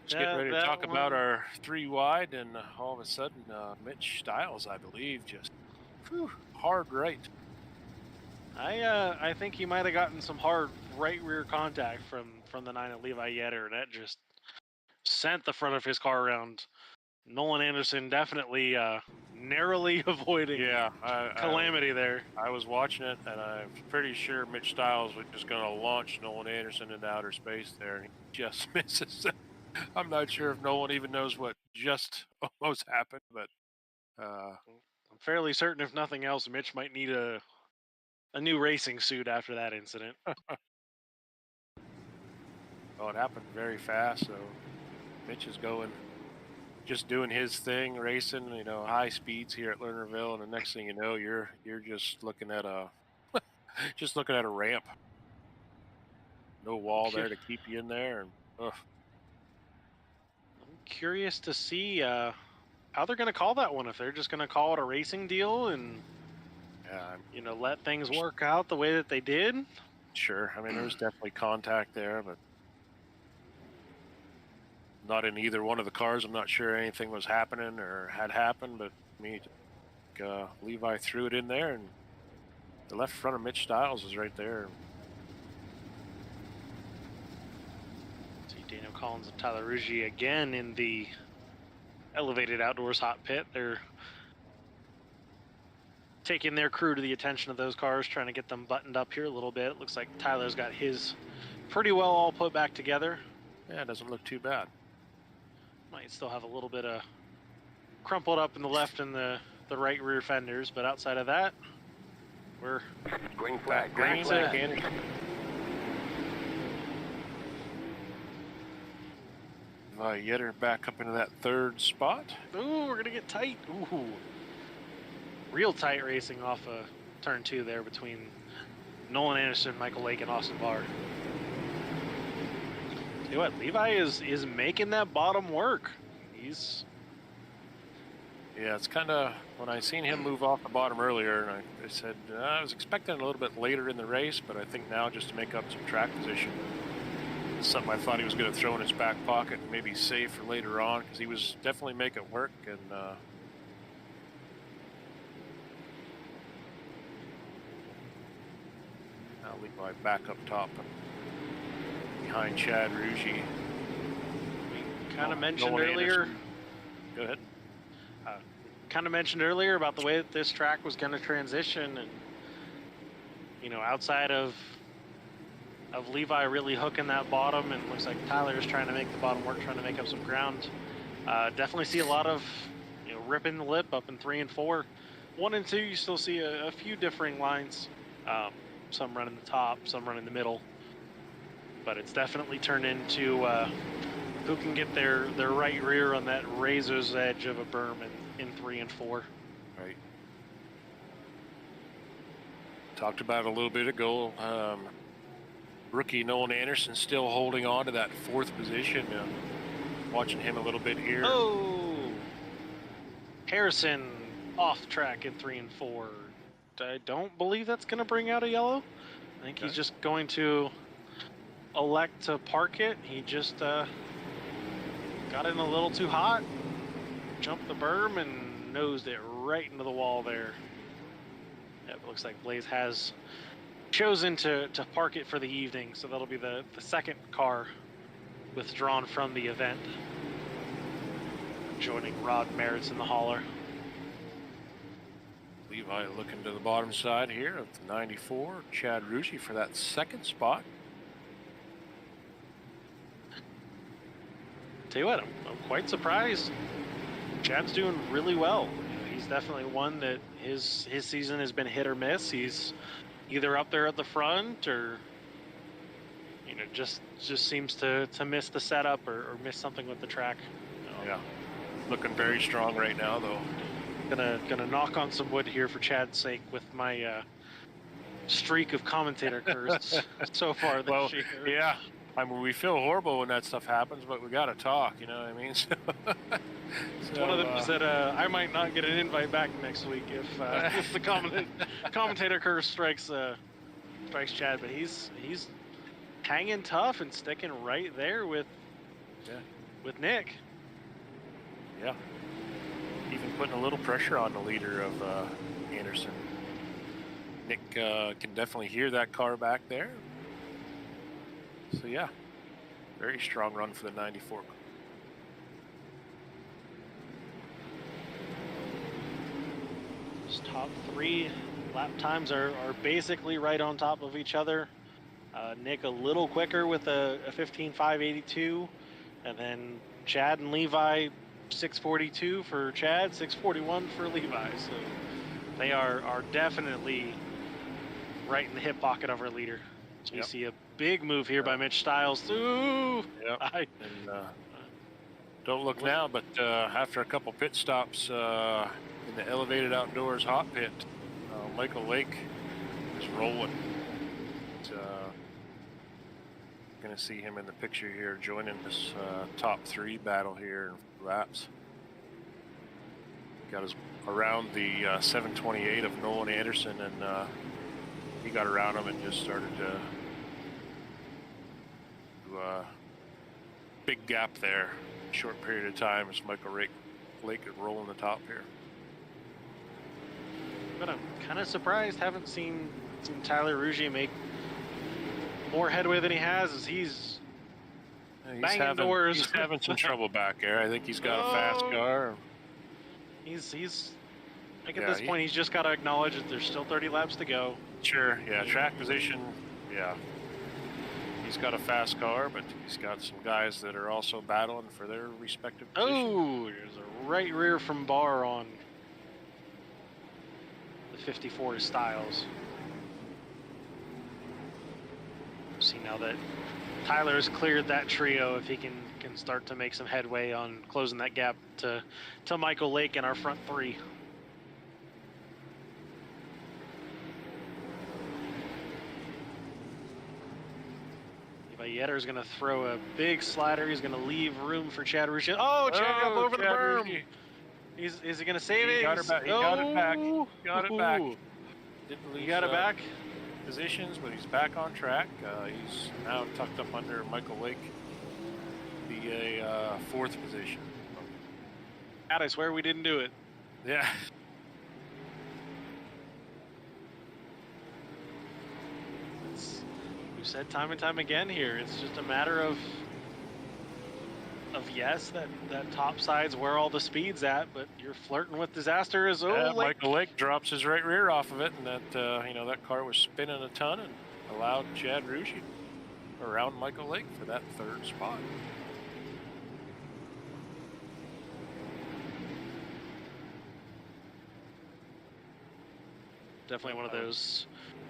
Just getting ready to talk about our 3 wide, and all of a sudden, Mitch Styles, I believe, just hard right. I think he might have gotten some hard right rear contact from the 9 at Levi Yetter, and that just sent the front of his car around. Nolan Anderson definitely narrowly avoiding calamity there. I was watching it, and I'm pretty sure Mitch Styles was just going to launch Nolan Anderson into outer space there, and he just misses. I'm not sure if Nolan even knows what just almost happened, but I'm fairly certain, if nothing else, Mitch might need a new racing suit after that incident. well, it happened very fast, so Mitch is just doing his thing, racing, high speeds here at Lernerville, and the next thing you know, you're just looking at a ramp. No wall there to keep you in there, and I'm curious to see how they're going to call that one. If they're just going to call it a racing deal and let things work out the way that they did. Sure. I mean, there was definitely contact there, but not in either one of the cars. I'm not sure anything was happening or had happened, but Levi threw it in there, and the left front of Mitch Styles was right there. See Daniel Collins and Tyler Ruggie again in the elevated outdoors hot pit. They're taking their crew to the attention of those cars, trying to get them buttoned up here a little bit. It looks like Tyler's got his pretty well all put back together. Yeah, it doesn't look too bad. Might still have a little bit of crumpled up in the left and the right rear fenders, but outside of that, we're green flag. Green flag. Yetter back up into that third spot. Ooh, we're gonna get tight. Ooh, real tight racing off of turn 2 there between Nolan Anderson, Michael Lake, and Austin Bard. Tell you what, Levi is making that bottom work. Yeah, it's kind of, when I seen him move off the bottom earlier, and I said, I was expecting a little bit later in the race, but I think now just to make up some track position, it's something I thought he was going to throw in his back pocket and maybe save for later on, because he was definitely making it work, and now Levi back up top behind Chad Ruggie. We kind of mentioned earlier. Go ahead. Kind of mentioned earlier about the way that this track was going to transition, and outside of of Levi really hooking that bottom, and looks like Tyler is trying to make the bottom work, trying to make up some ground. Definitely see a lot of ripping the lip up in 3 and 4. 1 and 2, you still see a few differing lines. Some running the top, some running the middle, but it's definitely turned into who can get their right rear on that razor's edge of a berm in 3 and 4. Right. Talked about it a little bit ago. Rookie Nolan Anderson still holding on to that 4th position. Watching him a little bit here. Oh, Harrison off track in 3 and 4. I don't believe that's going to bring out a yellow. I think he's just going to elect to park it. He just got in a little too hot, jumped the berm, and nosed it right into the wall there. It looks like Blaze has chosen to park it for the evening, so that'll be the second car withdrawn from the event, joining Rod Merritt's in the hauler. Levi looking to the bottom side here of the 94. Chad Rucci for that 2nd spot. Tell you what, I'm quite surprised. Chad's doing really well. He's definitely one that his season has been hit or miss. He's either up there at the front or just seems to miss the setup or miss something with the track. Yeah, looking very strong right now though. Gonna knock on some wood here for Chad's sake with my streak of commentator curses so far this year. Yeah, I mean, we feel horrible when that stuff happens, but we got to talk, you know what I mean? So, one of those that I might not get an invite back next week if the commentator curse strikes Chad, but he's hanging tough and sticking right there with Nick. Yeah, even putting a little pressure on the leader of Anderson. Nick can definitely hear that car back there. So yeah, very strong run for the 94. Those top 3 lap times are basically right on top of each other. Nick a little quicker with a 15.582, and then Chad and Levi 6:42 for Chad, 6:41 for Levi. So they are definitely right in the hip pocket of our leader. So you see a big move here by Mitch Stiles. Ooh! Yep. Don't look now, but after a couple pit stops in the elevated outdoors hot pit, Michael Lake is rolling. Going to see him in the picture here, joining this top 3 battle here in laps. Got his around the 728 of Nolan Anderson, and he got around him and just started to big gap there. Short period of time as Michael Lake is rolling the top here. But I'm kind of surprised. Haven't seen Tyler Rucci make more headway than he has, as he's banging doors. He's having some trouble back there. I think he's got a fast car. He's I think at this point he's just got to acknowledge that there's still 30 laps to go. Sure, yeah, track position, yeah. He's got a fast car, but he's got some guys that are also battling for their respective positions. Oh, there's a right rear from Barr on the 54 Styles. See now that Tyler has cleared that trio, if he can start to make some headway on closing that gap to Michael Lake in our front 3. Yetter's going to throw a big slider. He's going to leave room for Chad Rucci. Oh, Chad up over the berm. Is he going to save it? He got it back. He got it back. Got it back. Didn't lose, he got it back. Positions, but he's back on track. He's now tucked up under Michael Lake. Be a 4th position. God, I swear we didn't do it. Yeah. We've said time and time again here, it's just a matter of yes, that top side's where all the speed's at, but you're flirting with disaster as Michael Lake drops his right rear off of it, and that that car was spinning a ton and allowed Chad Rucci. around Michael Lake for that third spot. Definitely one of those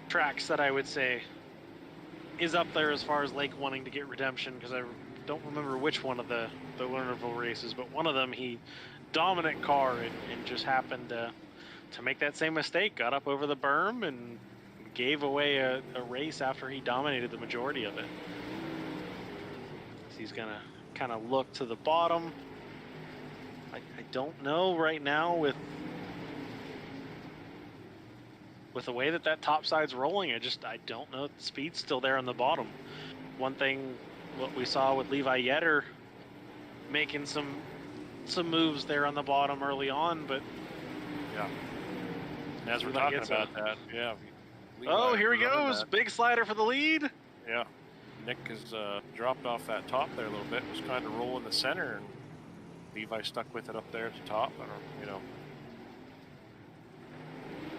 tracks that I would say is up there as far as Lake wanting to get redemption, because I don't remember which one of the Lernerville races, but one of them he dominant car and just happened to make that same mistake, got up over the berm and gave away a race after he dominated the majority of it. So he's gonna kind of look to the bottom. I don't know right now with the way that top side's rolling. I don't know if the speed's still there on the bottom. One thing, what we saw with Levi Yetter making some moves there on the bottom early on, but yeah. And as we're talking about that, yeah. Oh, here he goes! Big slider for the lead. Yeah, Nick has dropped off that top there a little bit. Was trying to roll in the center, and Levi stuck with it up there at the top. I don't,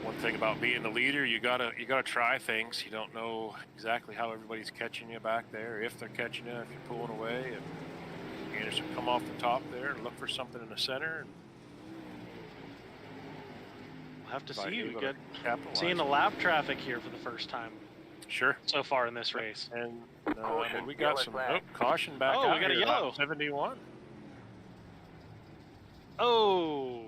one thing about being the leader, you gotta try things. You don't know exactly how everybody's catching you back there, if they're catching you, if you're pulling away, and Anderson come off the top there and look for something in the center. And we'll have to see. We got seeing the lap traffic here for the first time. Sure. So far in this race. And we got some caution back out. Oh, we got a yellow. 71. Oh.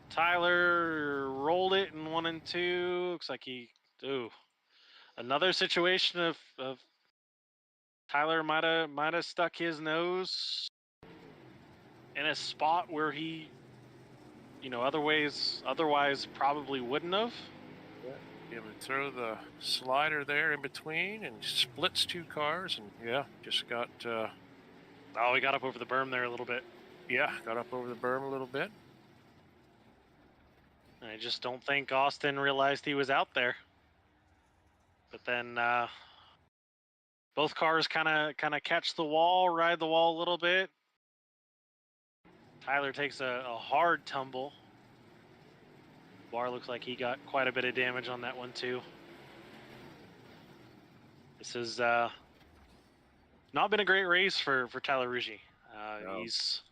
Tyler rolled it in 1 and 2. Looks like another situation of Tyler might have stuck his nose in a spot where he, otherwise probably wouldn't have. Yeah, would throw the slider there in between and splits two cars, and just got. He got up over the berm there a little bit. Yeah, got up over the berm a little bit. I just don't think Austin realized he was out there. But then both cars kind of catch the wall, ride the wall a little bit. Tyler takes a hard tumble. Bar looks like he got quite a bit of damage on that one too. This has not been a great race for Tyler Ruggie. No. He's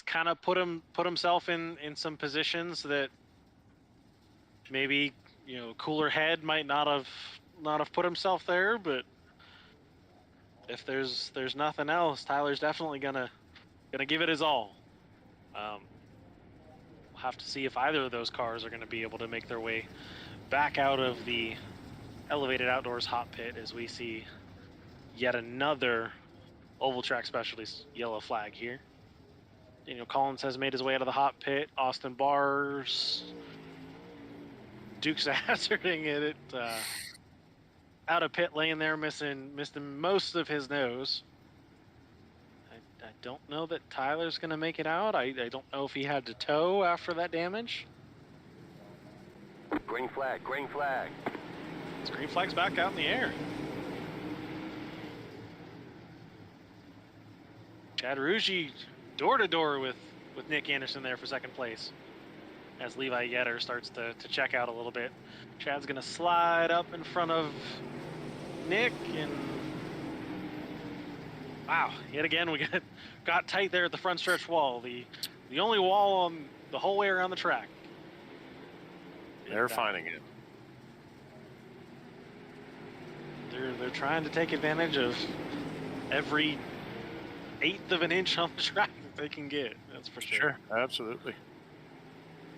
kind of put himself in some positions that maybe cooler head might not have put himself there, but if there's nothing else, Tyler's definitely gonna give it his all. We'll have to see if either of those cars are going to be able to make their way back out of the elevated outdoors hot pit as we see yet another oval track specialties yellow flag here. Daniel Collins has made his way out of the hot pit. Austin Bars, Duke's hazarding it out of pit lane there, missing most of his nose. I don't know that Tyler's going to make it out. I don't know if he had to tow after that damage. Green flag, green flag. His green flag's back out in the air. Chad Ruggie door to door with Nick Anderson there for second place as Levi Yetter starts to check out a little bit. Chad's going to slide up in front of Nick, and wow, yet again we got tight there at the front stretch wall. The only wall on the whole way around the track. They're finding it. They're trying to take advantage of every 1/8 of an inch on the track that they can get. That's for sure. Sure, absolutely.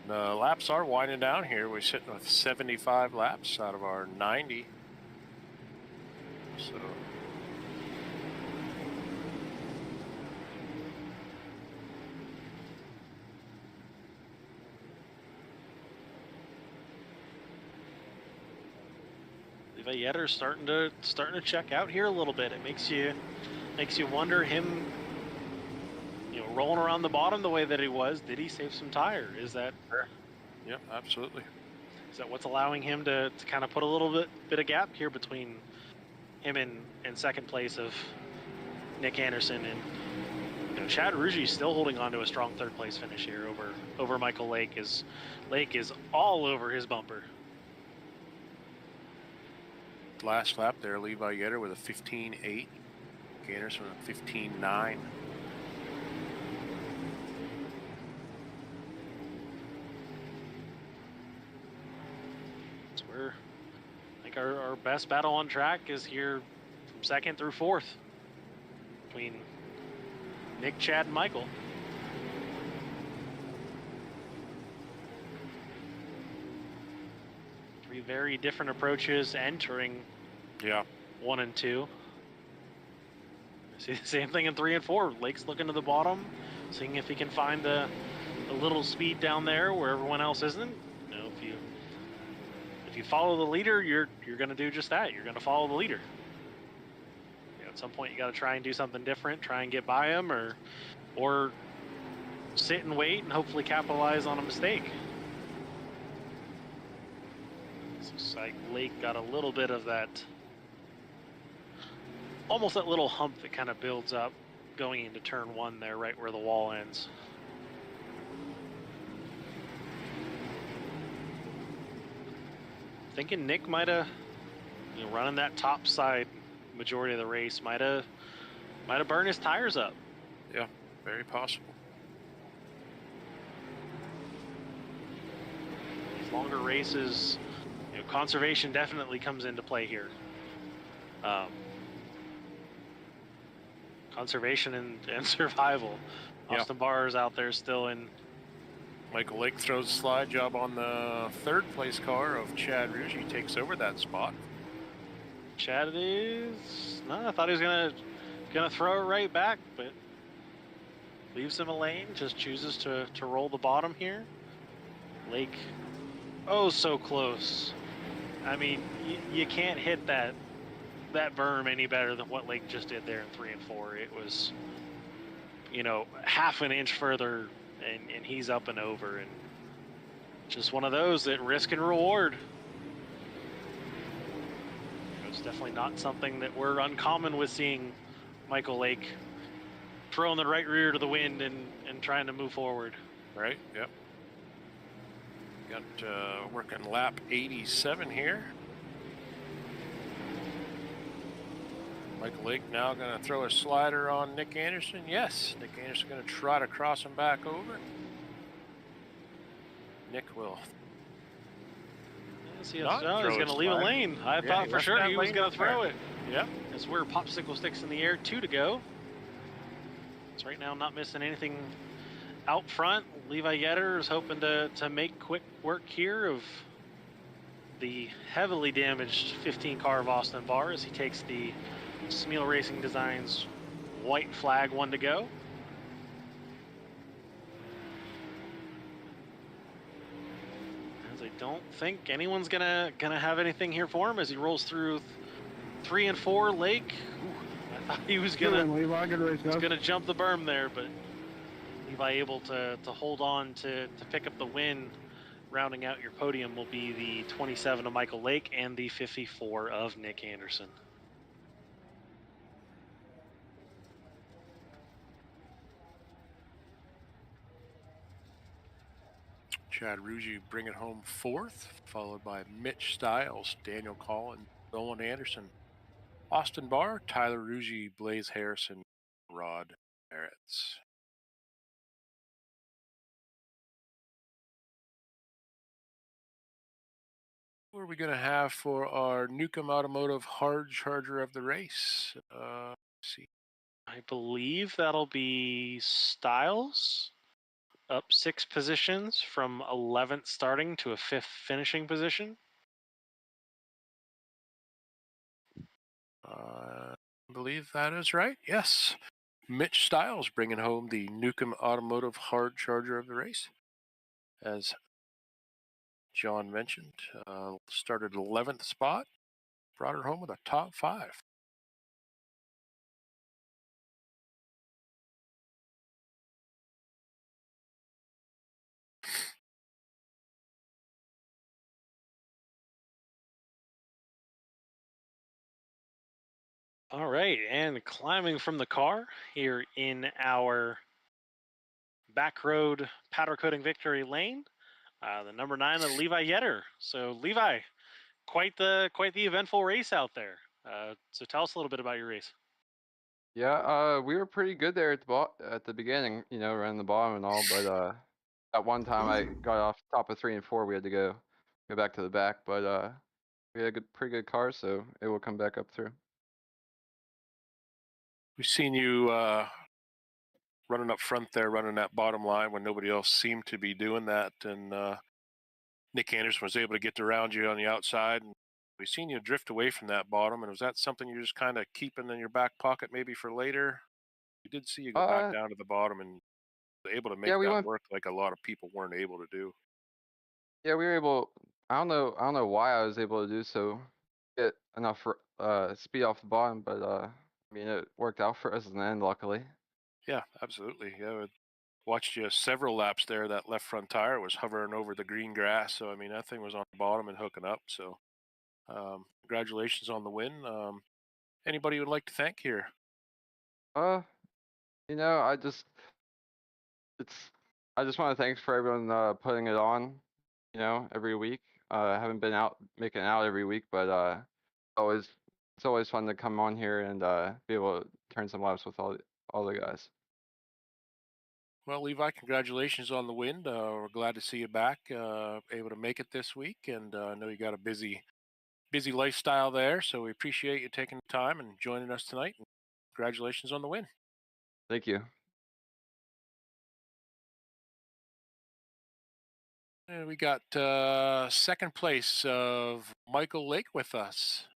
The laps are winding down here. We're sitting with 75 laps out of our 90. So Levi Yetter's starting to check out here a little bit. It makes you wonder him, rolling around the bottom the way that he was. Did he save some tire? Is that? Sure. Yep, absolutely. Is that what's allowing him to kind of put a little bit of gap here between him and second place of Nick Anderson, and Chad Ruggie's still holding on to a strong third place finish here over Michael Lake. Lake is all over his bumper. last lap there, Levi Yetter with a 15.8. Anderson with a 15.9. That's where I think our best battle on track is here from second through fourth between Nick, Chad, and Michael. Three very different approaches entering Yeah. 1 and 2. See the same thing in 3 and 4. Lake's looking to the bottom, seeing if he can find a little speed down there where everyone else isn't. You know, if you follow the leader, you're going to do just that. You're going to follow the leader. You know, at some point, you got to try and do something different, try and get by him, or sit and wait and hopefully capitalize on a mistake. Looks like Lake got a little bit of that, almost that little hump that kind of builds up going into turn 1 there, right where the wall ends. Thinking Nick might have, you know, running that top side majority of the race, might have burned his tires up. Yeah, very possible. These longer races, you know, conservation definitely comes into play here. Conservation and survival. Yeah. Austin Barr is out there still in. Michael Lake throws a slide job on the third place car of Chad Rouge. Takes over that spot. Chad is no, I thought he was gonna throw it right back, but leaves him a lane. Just chooses to roll the bottom here. Lake, oh so close. I mean, you can't hit that berm any better than what Lake just did there in 3 and 4. It was, you know, half an inch further, and he's up and over, and just one of those that risk and reward. It's definitely not something that we're uncommon with seeing Michael Lake throwing the right rear to the wind and trying to move forward. Right, yep. Got working lap 87 here. Michael Lake now going to throw a slider on Nick Anderson. Yes, Nick Anderson going to try to cross him back over. Nick will. Yes, he's going to leave a lane. I thought for sure he was going to throw it. Yep. As we're popsicle sticks in the air, 2 to go. It's right now not missing anything out front. Levi Yetter is hoping to make quick work here of the heavily damaged 15 car of Austin Barr as he takes the Smeal Racing Designs white flag 1 to go. As I don't think anyone's gonna have anything here for him as he rolls through 3 and 4. Lake, I thought he was gonna jump the berm there, but Levi able to hold on to pick up the win. Rounding out your podium will be the 27 of Michael Lake and the 54 of Nick Anderson. Chad Rouge bring it home 4th, followed by Mitch Stiles, Daniel Call, and Nolan Anderson. Austin Barr, Tyler Rouge, Blaze Harrison, Rod Merritts. What are we going to have for our Newcomb Automotive hard charger of the race? Let's see. I believe that'll be Stiles, up 6 positions from 11th starting to a 5th finishing position. I believe that is right. Yes. Mitch Stiles bringing home the Newcomb Automotive hard charger of the race. As John mentioned, started 11th spot, brought her home with a top 5. All right, and climbing from the car here in our back road powder coating victory lane, the number 9 of Levi Yetter. So Levi, quite the eventful race out there. So tell us a little bit about your race. Yeah, we were pretty good there at the beginning, running the bottom and all, but at one time I got off top of 3 and 4, we had to go back to the back, but we had a pretty good car, so it will come back up through. We've seen you running up front there, running that bottom line when nobody else seemed to be doing that, and Nick Anderson was able to get around you on the outside, and we've seen you drift away from that bottom. And was that something you're just kind of keeping in your back pocket maybe for later? We did see you go back Uh, down to the bottom and able to make yeah, we that went. work like a lot of people weren't able to do. Yeah, we were able. I don't know why I was able to do so, get enough speed off the bottom, but I mean it worked out for us in the end, luckily. Yeah, absolutely. Yeah, watched you several laps there. That left front tire was hovering over the green grass, so I mean that thing was on the bottom and hooking up. So congratulations on the win. Anybody you would like to thank here? Uh, I just it's I just want to thanks for everyone putting it on, every week. I haven't been out making it out every week, but always it's always fun to come on here and be able to turn some laps with all the guys. Well, Levi, congratulations on the win. We're glad to see you back, able to make it this week, and I know you got a busy lifestyle there, so we appreciate you taking the time and joining us tonight. And congratulations on the win. Thank you. And we got second place of Michael Lake with us.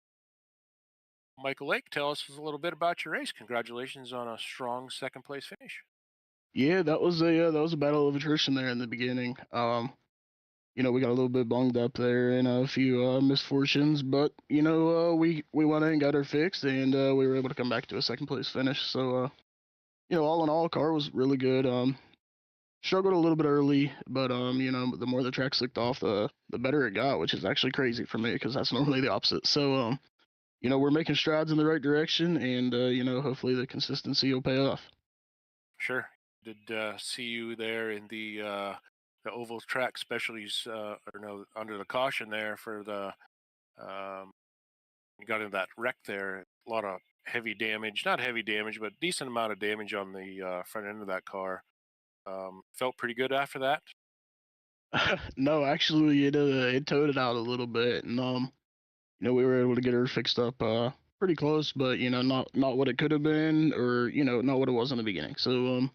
Michael Lake, tell us a little bit about your race. Congratulations on a strong second place finish. Yeah, that was a battle of attrition there in the beginning. We got a little bit bunged up there and a few misfortunes, but we went in and got her fixed, and we were able to come back to a second place finish. So all in all, car was really good. Struggled a little bit early, but the more the track slicked off, the better it got, which is actually crazy for me because that's normally the opposite. So we're making strides in the right direction, and hopefully the consistency will pay off. Sure. Did see you there in the oval track specialties, or no, under the caution there for the um, you got into that wreck there. A lot of heavy damage, not heavy damage, but decent amount of damage on the front end of that car. Felt pretty good after that. No, actually, it towed it out a little bit, and we were able to get her fixed up pretty close, but not what it could have been, or not what it was in the beginning. So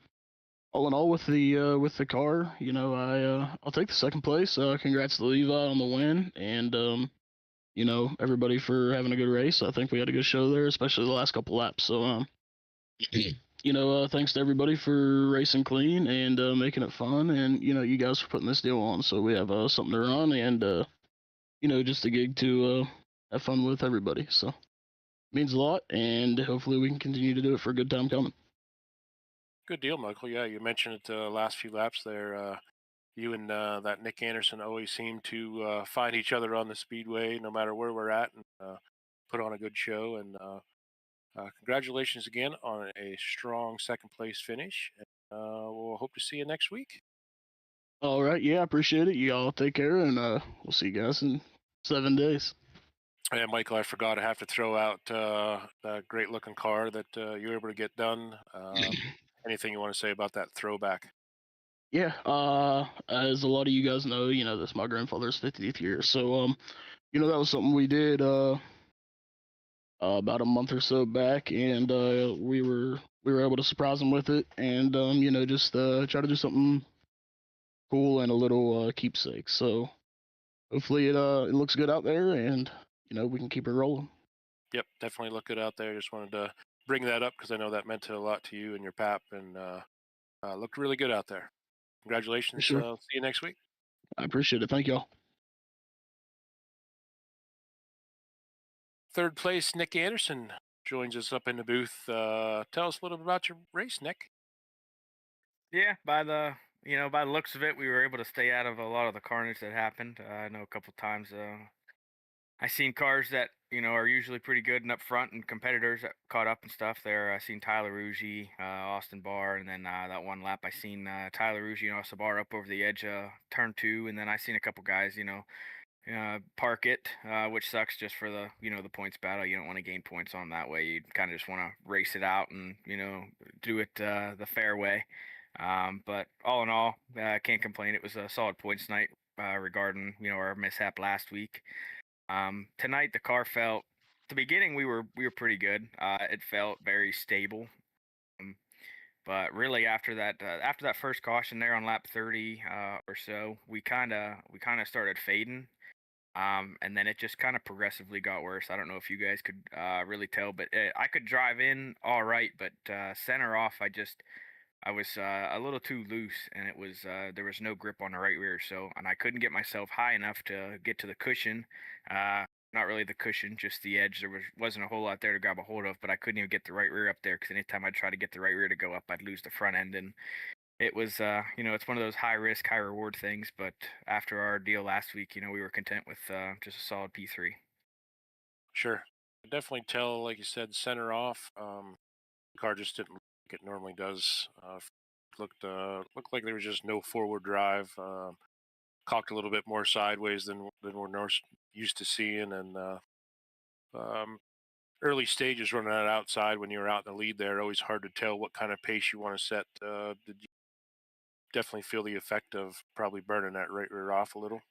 all in all, with the car, I'll take the second place. Congrats to Levi on the win, and everybody for having a good race. I think we had a good show there, especially the last couple laps. So thanks to everybody for racing clean and making it fun, and you guys for putting this deal on, so we have something to run and just a gig to have fun with everybody. So means a lot, and hopefully we can continue to do it for a good time coming. Good deal, Michael. Yeah, you mentioned it the last few laps there. You and that Nick Anderson always seem to find each other on the speedway, no matter where we're at, and put on a good show. And congratulations again on a strong second place finish. And, we'll hope to see you next week. All right, yeah, I appreciate it. You all take care, and we'll see you guys in 7 days. Yeah, Michael, I forgot I have to throw out that great looking car that you were able to get done. Anything you want to say about that throwback? Yeah, as a lot of you guys know, this is my grandfather's 50th year. So, that was something we did about a month or so back, and we were able to surprise him with it, and just try to do something cool and a little keepsake. So hopefully it looks good out there, and we can keep it rolling. Yep, definitely look good out there. Just wanted to bring that up because I know that meant a lot to you and your pap, and looked really good out there. Congratulations. Sure. See you next week. I appreciate it. Thank y'all. Third place, Nick Anderson joins us up in the booth. Tell us a little bit about your race, Nick. Yeah, by the looks of it, we were able to stay out of a lot of the carnage that happened. I know a couple times I seen cars that are usually pretty good and up front, and competitors that caught up and stuff. There, I seen Tyler Ruggie, Austin Barr, and then that one lap I seen Tyler Ruggie and Austin Barr up over the edge, turn 2, and then I seen a couple guys, park it, which sucks just for the the points battle. You don't want to gain points on that way. You kind of just want to race it out and do it the fair way. But all in all, can't complain. It was a solid points night regarding our mishap last week. Tonight the car felt. At the beginning we were pretty good. It felt very stable. Um, but really after that first caution there on lap 30 or so, we kind of started fading. And then it just kind of progressively got worse. I don't know if you guys could really tell, but I could drive in all right, but center off, I was a little too loose, and it was there was no grip on the right rear, and I couldn't get myself high enough to get to the cushion. Not really the cushion, just the edge. Wasn't a whole lot there to grab a hold of, but I couldn't even get the right rear up there because anytime I tried to get the right rear to go up, I'd lose the front end, and it was it's one of those high risk, high reward things. But after our deal last week, we were content with just a solid P3. Sure. I definitely tell, like you said, center off. The car just didn't look like it normally does. Looked like there was just no forward drive. Cocked a little bit more sideways than we're used to seeing, and um, early stages running out outside when you were out in the lead there, always hard to tell what kind of pace you want to set. Did you definitely feel the effect of probably burning that right rear off a little?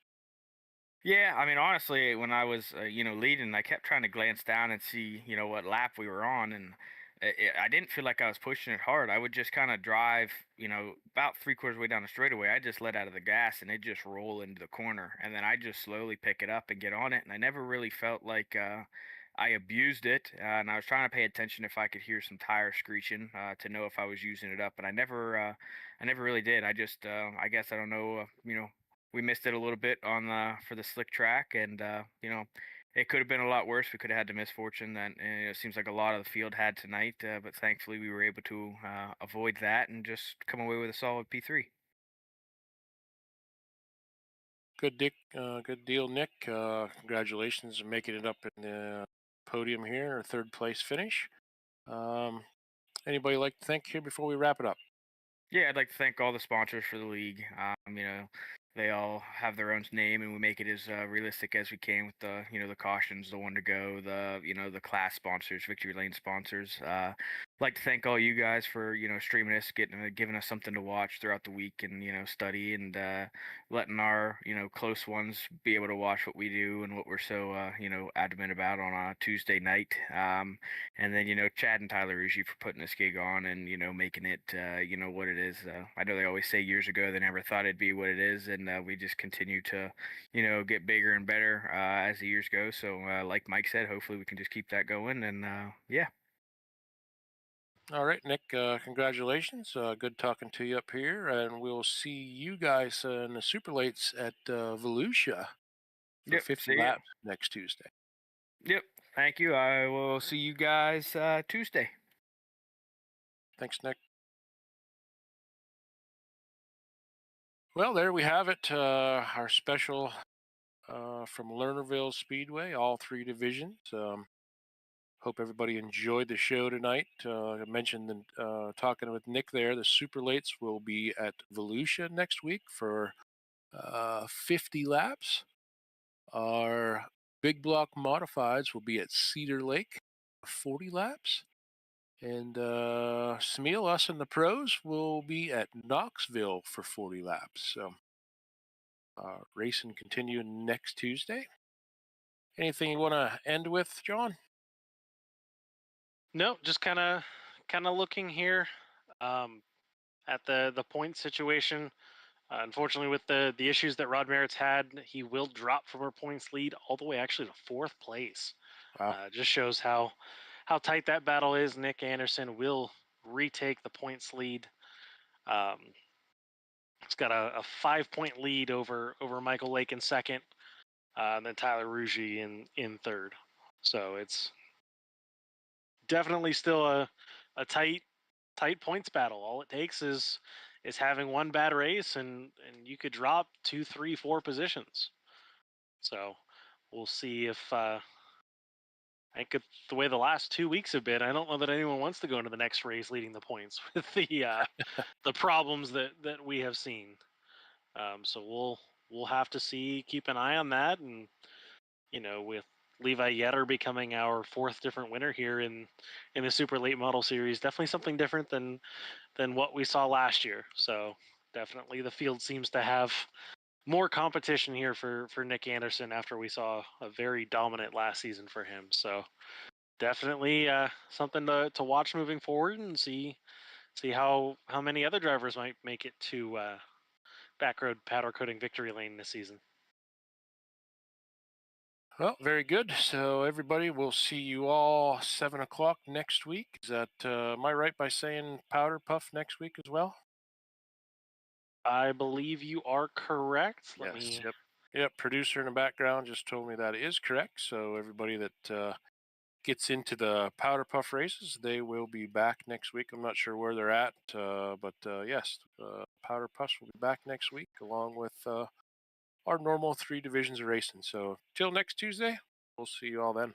Yeah, I mean, honestly, when I was, leading, I kept trying to glance down and see, what lap we were on, and I didn't feel like I was pushing it hard. I would just kind of drive, about three-quarters way down the straightaway. I just let out of the gas, and it just roll into the corner, and then I just slowly pick it up and get on it, and I never really felt like I abused it, and I was trying to pay attention if I could hear some tire screeching to know if I was using it up, and I never really did. I guess I don't know, we missed it a little bit on for the slick track, and it could have been a lot worse. We could have had the misfortune that it seems like a lot of the field had tonight, but thankfully we were able to avoid that and just come away with a solid P3. Good, Dick. Good deal, Nick. Congratulations on making it up in the podium here, or third place finish. Um, Anybody like to thank here before we wrap it up? Yeah, I'd like to thank all the sponsors for the league. They all have their own name, and we make it as realistic as we can with the cautions, the one to go, the class sponsors, victory lane sponsors. Like to thank all you guys for streaming us, giving us something to watch throughout the week, and study, and letting our close ones be able to watch what we do and what we're so adamant about on a Tuesday night. And then Chad and Tyler Uji for putting this gig on and making it what it is. I know they always say years ago they never thought it'd be what it is, and we just continue to get bigger and better as the years go. So like Mike said, hopefully we can just keep that going, and yeah. All right, Nick. Congratulations. Good talking to you up here, and we'll see you guys in the superlates at Volusia for Yep, 50 see ya. laps next Tuesday. Yep, thank you. I will see you guys Tuesday. Thanks, Nick. Well, there we have it. Our special from Lernerville Speedway, all three divisions. Hope everybody enjoyed the show tonight. I mentioned talking with Nick there, the superlates will be at Volusia next week for 50 laps. Our big block modifieds will be at Cedar Lake, 40 laps. And Smeal, us and the pros, will be at Knoxville for 40 laps. So racing continue next Tuesday. Anything you want to end with, John? No, just kind of looking here at the point situation. Unfortunately, with the issues that Rod Merritt's had, he will drop from our points lead all the way actually to fourth place. Wow. Just shows how tight that battle is. Nick Anderson will retake the points lead. He's got a 5-point lead over Michael Lake in second, and then Tyler Rugy in third. So it's definitely still a tight points battle. All it takes is having one bad race, and you could drop 2, 3, 4 positions. So we'll see if I think the way the last 2 weeks have been, I don't know that anyone wants to go into the next race leading the points with the problems that we have seen. So we'll have to see, keep an eye on that. And, with Levi Yetter becoming our 4th different winner here in the super late model series, definitely something different than what we saw last year. So definitely the field seems to have more competition here for Nick Anderson after we saw a very dominant last season for him. So definitely something to watch moving forward, and see how many other drivers might make it to backroad powder coating victory lane this season. Well, very good. So everybody, we'll see you all 7 o'clock next week. Is that am I right by saying powder puff next week as well? I believe you are correct. Yes. Yep. Producer in the background just told me that is correct. So everybody that gets into the powder puff races, they will be back next week. I'm not sure where they're at, but yes, powder puffs will be back next week along with our normal 3 divisions of racing. So till next Tuesday, we'll see you all then.